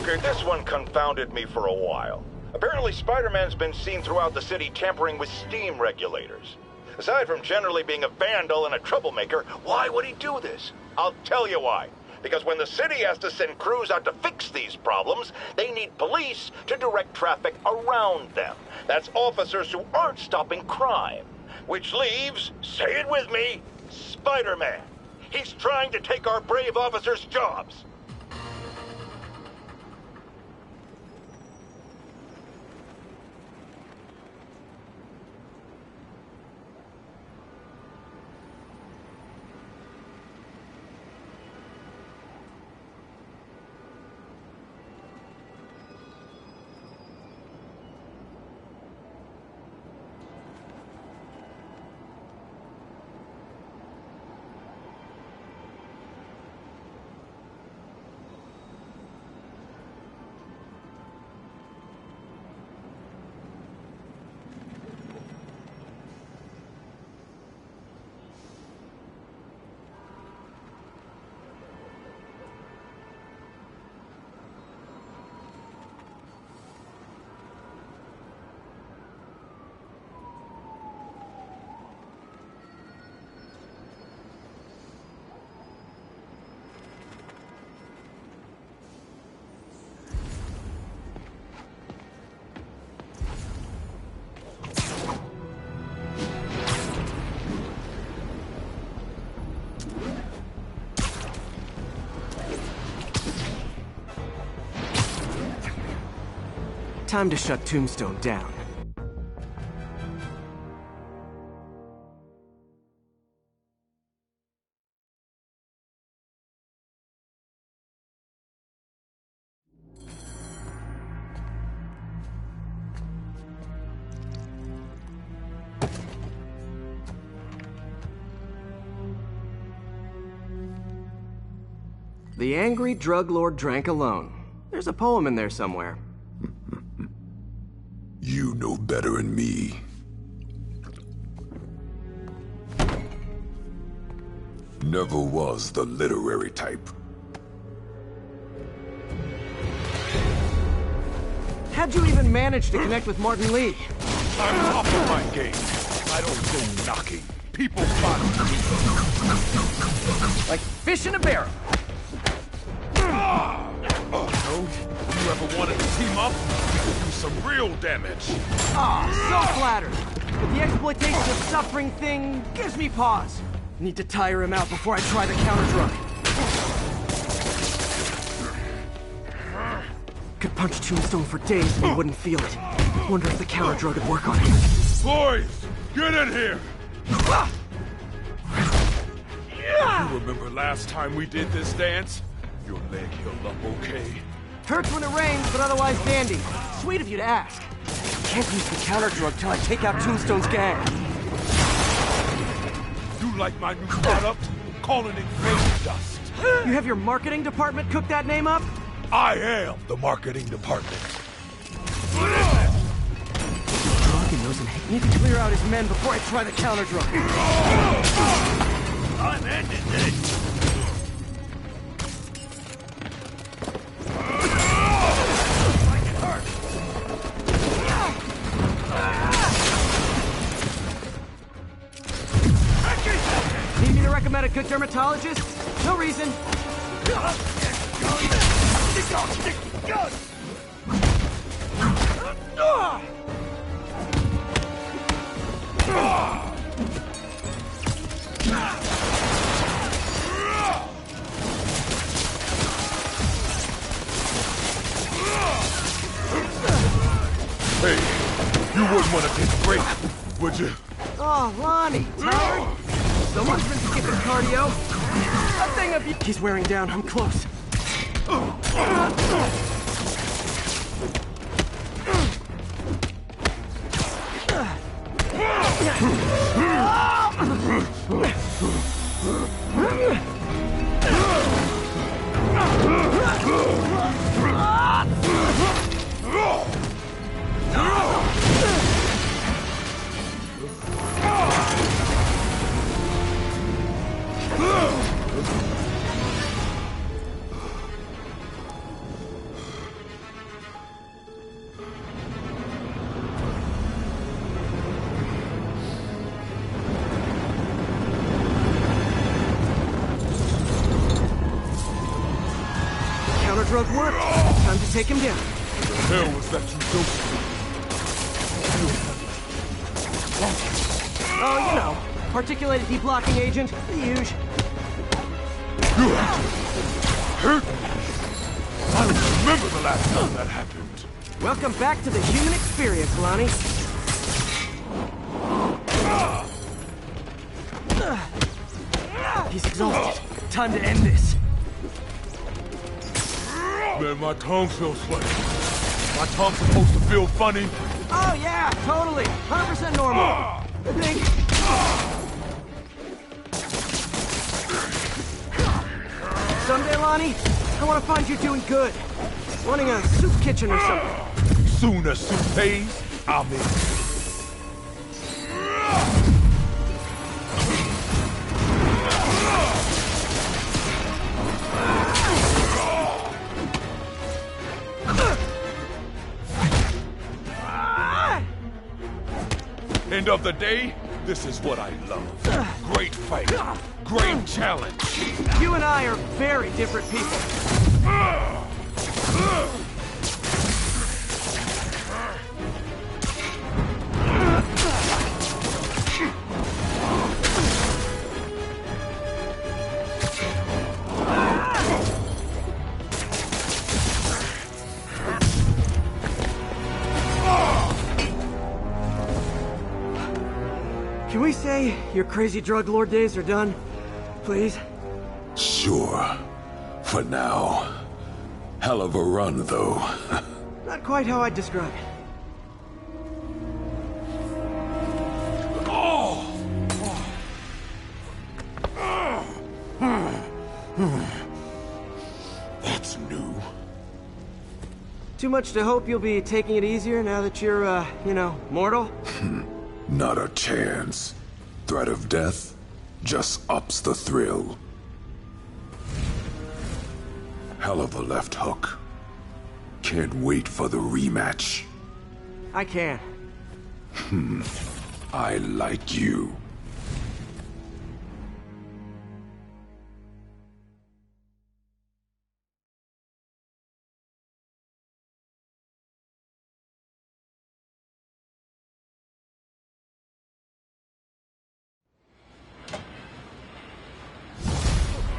Okay, this one confounded me for a while. Apparently, Spider-Man's been seen throughout the city tampering with steam regulators. Aside from generally being a vandal and a troublemaker, why would he do this? I'll tell you why. Because when the city has to send crews out to fix these problems, they need police to direct traffic around them. That's officers who aren't stopping crime. Which leaves, say it with me, Spider-Man. He's trying to take our brave officers' jobs. Time to shut Tombstone down. The angry drug lord drank alone. There's a poem in there somewhere. You know better than me. Never was the literary type. How'd you even manage to connect with Martin Lee? I'm top of my game. I don't go knocking. People find me. Like fish in a barrel. Oh, no? You ever wanted to team up? We could do some real damage. So flattered. But the exploitation of suffering thing gives me pause. Need to tire him out before I try the counter drug. Could punch Tombstone for days and he wouldn't feel it. Wonder if the counter drug would work on him. Boys, get in here! You remember last time we did this dance? Your leg healed up okay? Hurts when it rains, but otherwise dandy. Sweet of you to ask. Can't use the counter drug till I take out Tombstone's gang. You like my new product? Calling it Grave Dust. You have your marketing department cook that name up? I am the marketing department. Drug and knows him. Need to clear out his men before I try the counter drug. I'm ending this. Need me to recommend a good dermatologist? No reason. Hey, you wouldn't want to take a break, would you? Oh, Lonnie, tired? Someone's been skipping cardio. A thing of you. He's wearing down. I'm close. drug worked. Time to take him down. What the hell was that you doing? Oh, you know, particulated deblocking agent, the usual. Hurt me. I don't remember the last time that happened. Welcome back to the human experience, Lonnie. He's exhausted. Time to end this. Man, my tongue feels funny. My tongue's supposed to feel funny. Oh, yeah, totally. 100% normal. I think. Someday, Lonnie, I want to find you doing good. Running a soup kitchen or something. Soon as soup pays, I'm in. End of the day, this is what I love. Great fight. Great challenge. You and I are very different people. Can we say your crazy drug lord days are done? Please? Sure. For now. Hell of a run, though. Not quite how I'd describe it. That's new. Too much to hope you'll be taking it easier now that you're, you know, mortal? Not a chance. Threat of death just ups the thrill. Hell of a left hook. Can't wait for the rematch. I can. I like you.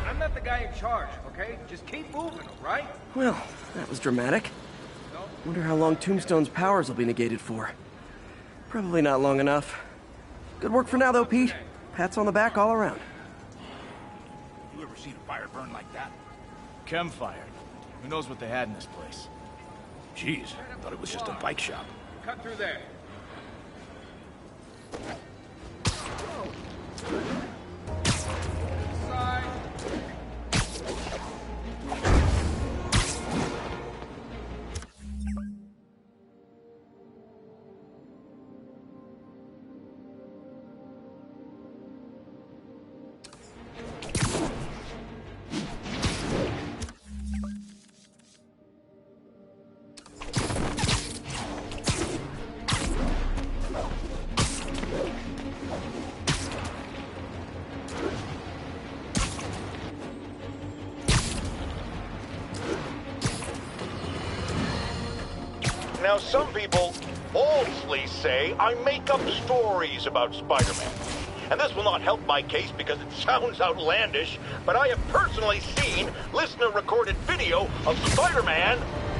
I'm not the guy in charge, okay? Just keep moving, right? Well, that was dramatic. Wonder how long Tombstone's powers will be negated for. Probably not long enough. Good work for now, though, Pete. Pats on the back all around. You ever seen a fire burn like that? Chem fire. Who knows what they had in this place? Jeez, thought it was just a bike shop. Cut through there. Now, some people falsely say I make up stories about Spider-Man. And this will not help my case because it sounds outlandish, but I have personally seen listener-recorded video of Spider-Man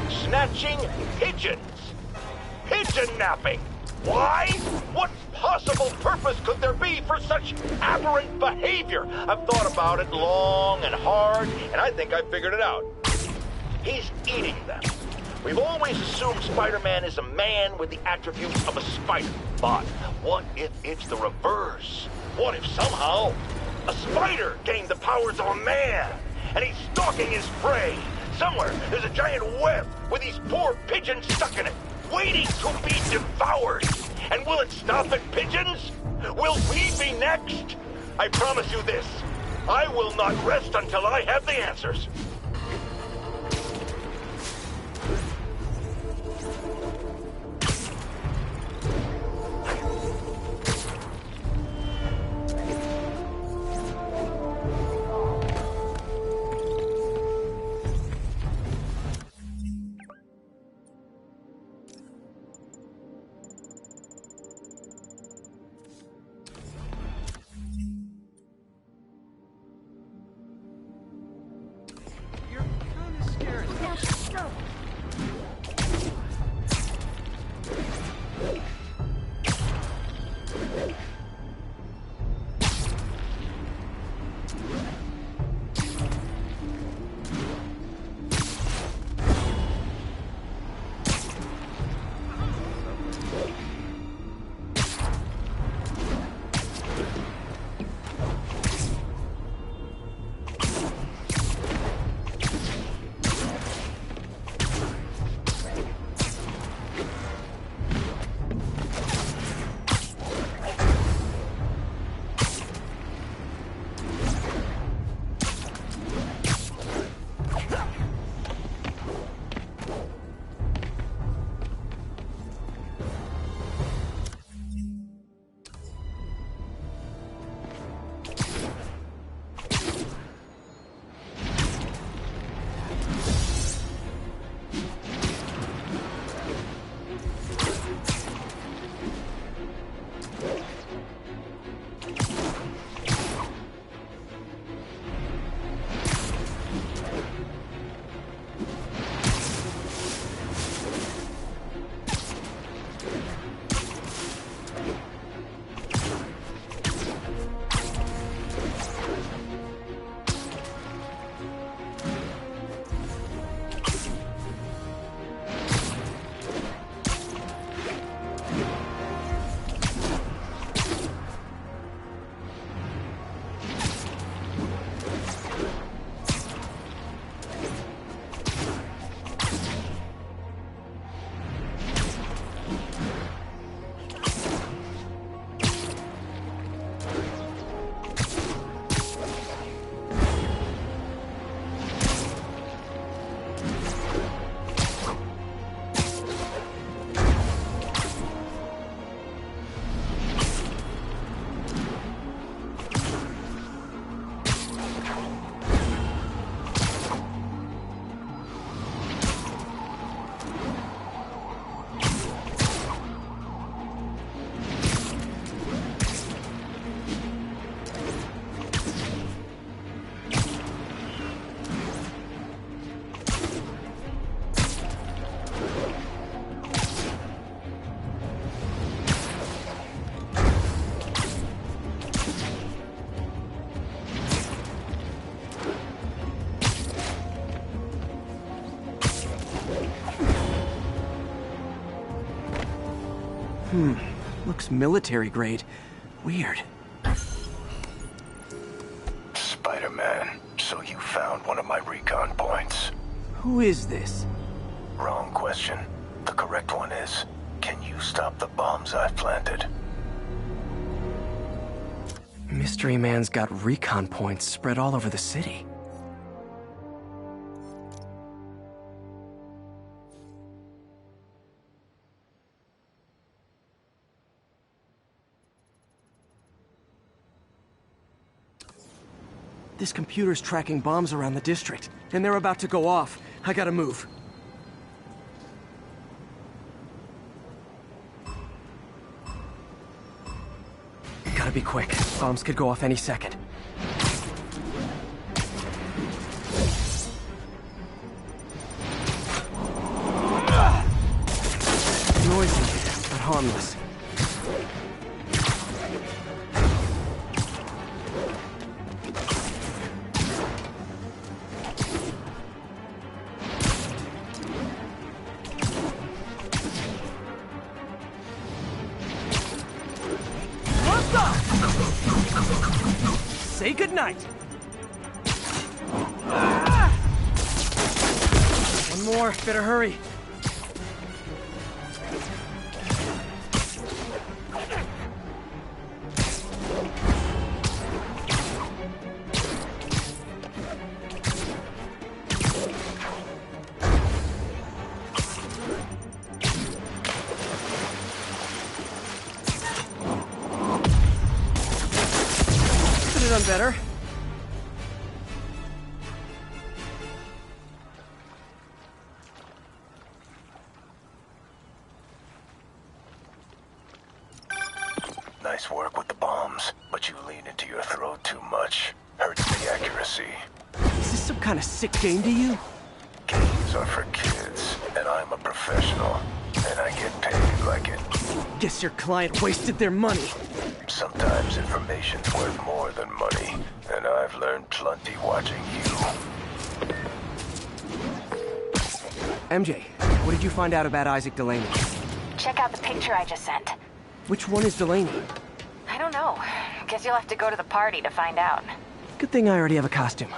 snatching pigeons. Pigeon napping! Why? What possible purpose could there be for such aberrant behavior? I've thought about it long and hard, and I think I've figured it out. He's eating them. We've always assumed Spider-Man is a man with the attributes of a spider. But what if it's the reverse? What if somehow a spider gained the powers of a man and he's stalking his prey? Somewhere there's a giant web with these poor pigeons stuck in it, waiting to be devoured. And will it stop at pigeons? Will we be next? I promise you this. I will not rest until I have the answers. Looks military grade. Weird. Spider-Man, so you found one of my recon points. Who is this? Wrong question. The correct one is, can you stop the bombs I've planted? Mystery Man's got recon points spread all over the city. This computer's tracking bombs around the district, and they're about to go off. I gotta move. Gotta be quick. Bombs could go off any second. Noisy, but harmless. Say goodnight. One more, better hurry. Done better. Nice work with the bombs, but you lean into your throat too much. Hurts the accuracy. Is this some kind of sick game to you? Games games are for kids, and I'm a professional, and I get paid like it. Guess your client wasted their money. Sometimes information's worth more than money, and I've learned plenty watching you. MJ, what did you find out about Isaac Delaney? Check out the picture I just sent. Which one is Delaney? I don't know. Guess you'll have to go to the party to find out. Good thing I already have a costume.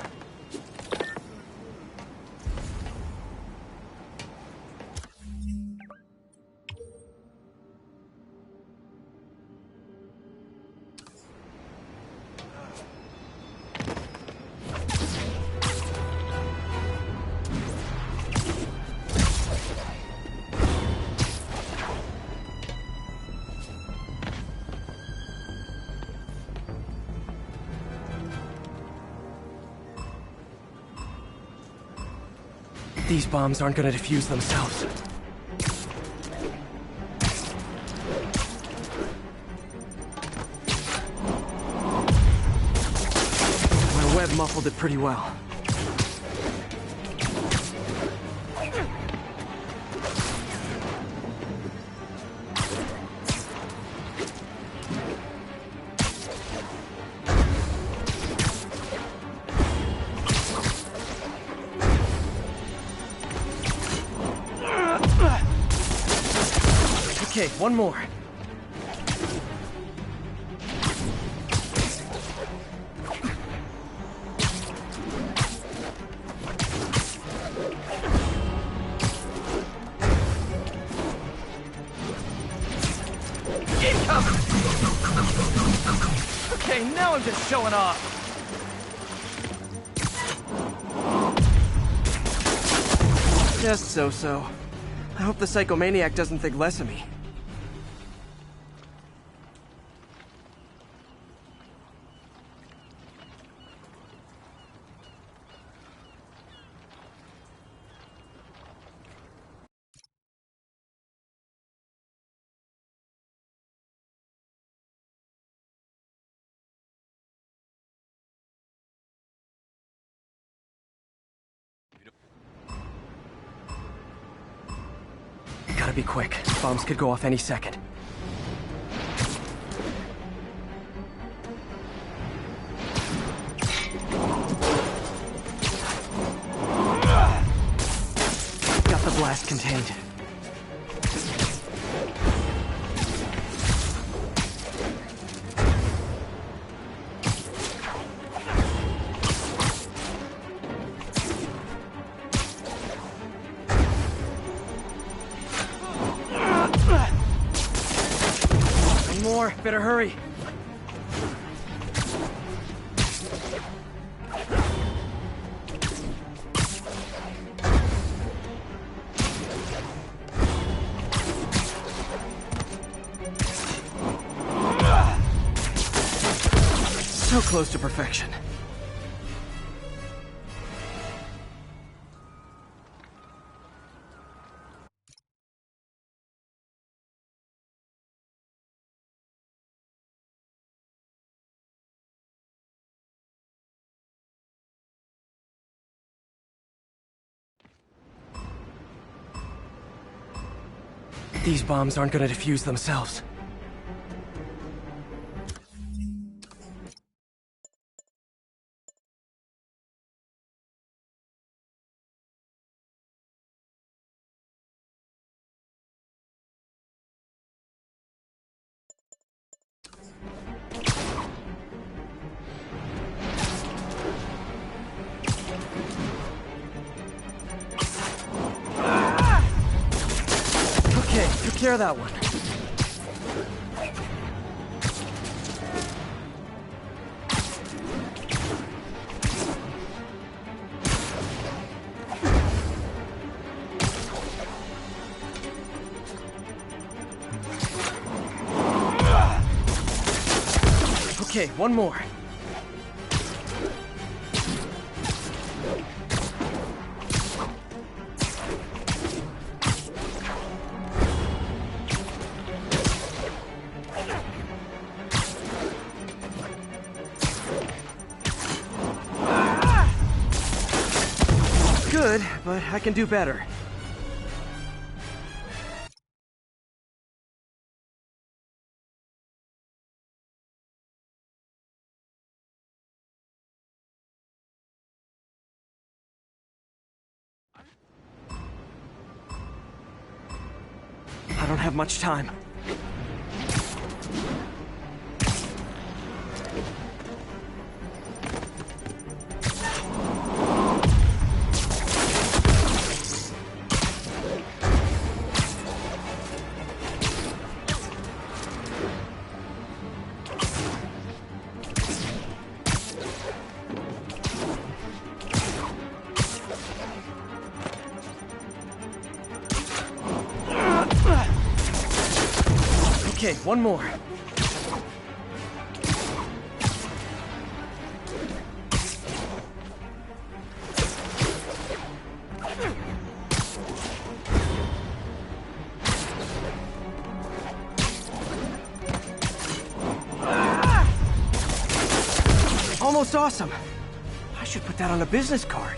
These bombs aren't gonna defuse themselves. My web muffled it pretty well. Okay, one more. Okay, now I'm just showing off. Just so-so. I hope the psychomaniac doesn't think less of me. Gotta be quick. Bombs could go off any second. Got the blast contained. More. Better hurry. So close to perfection. These bombs aren't gonna defuse themselves. Okay, took care of that one. Okay, one more. good, but I can do better. I don't have much time. Okay, one more. Almost awesome. I should put that on a business card.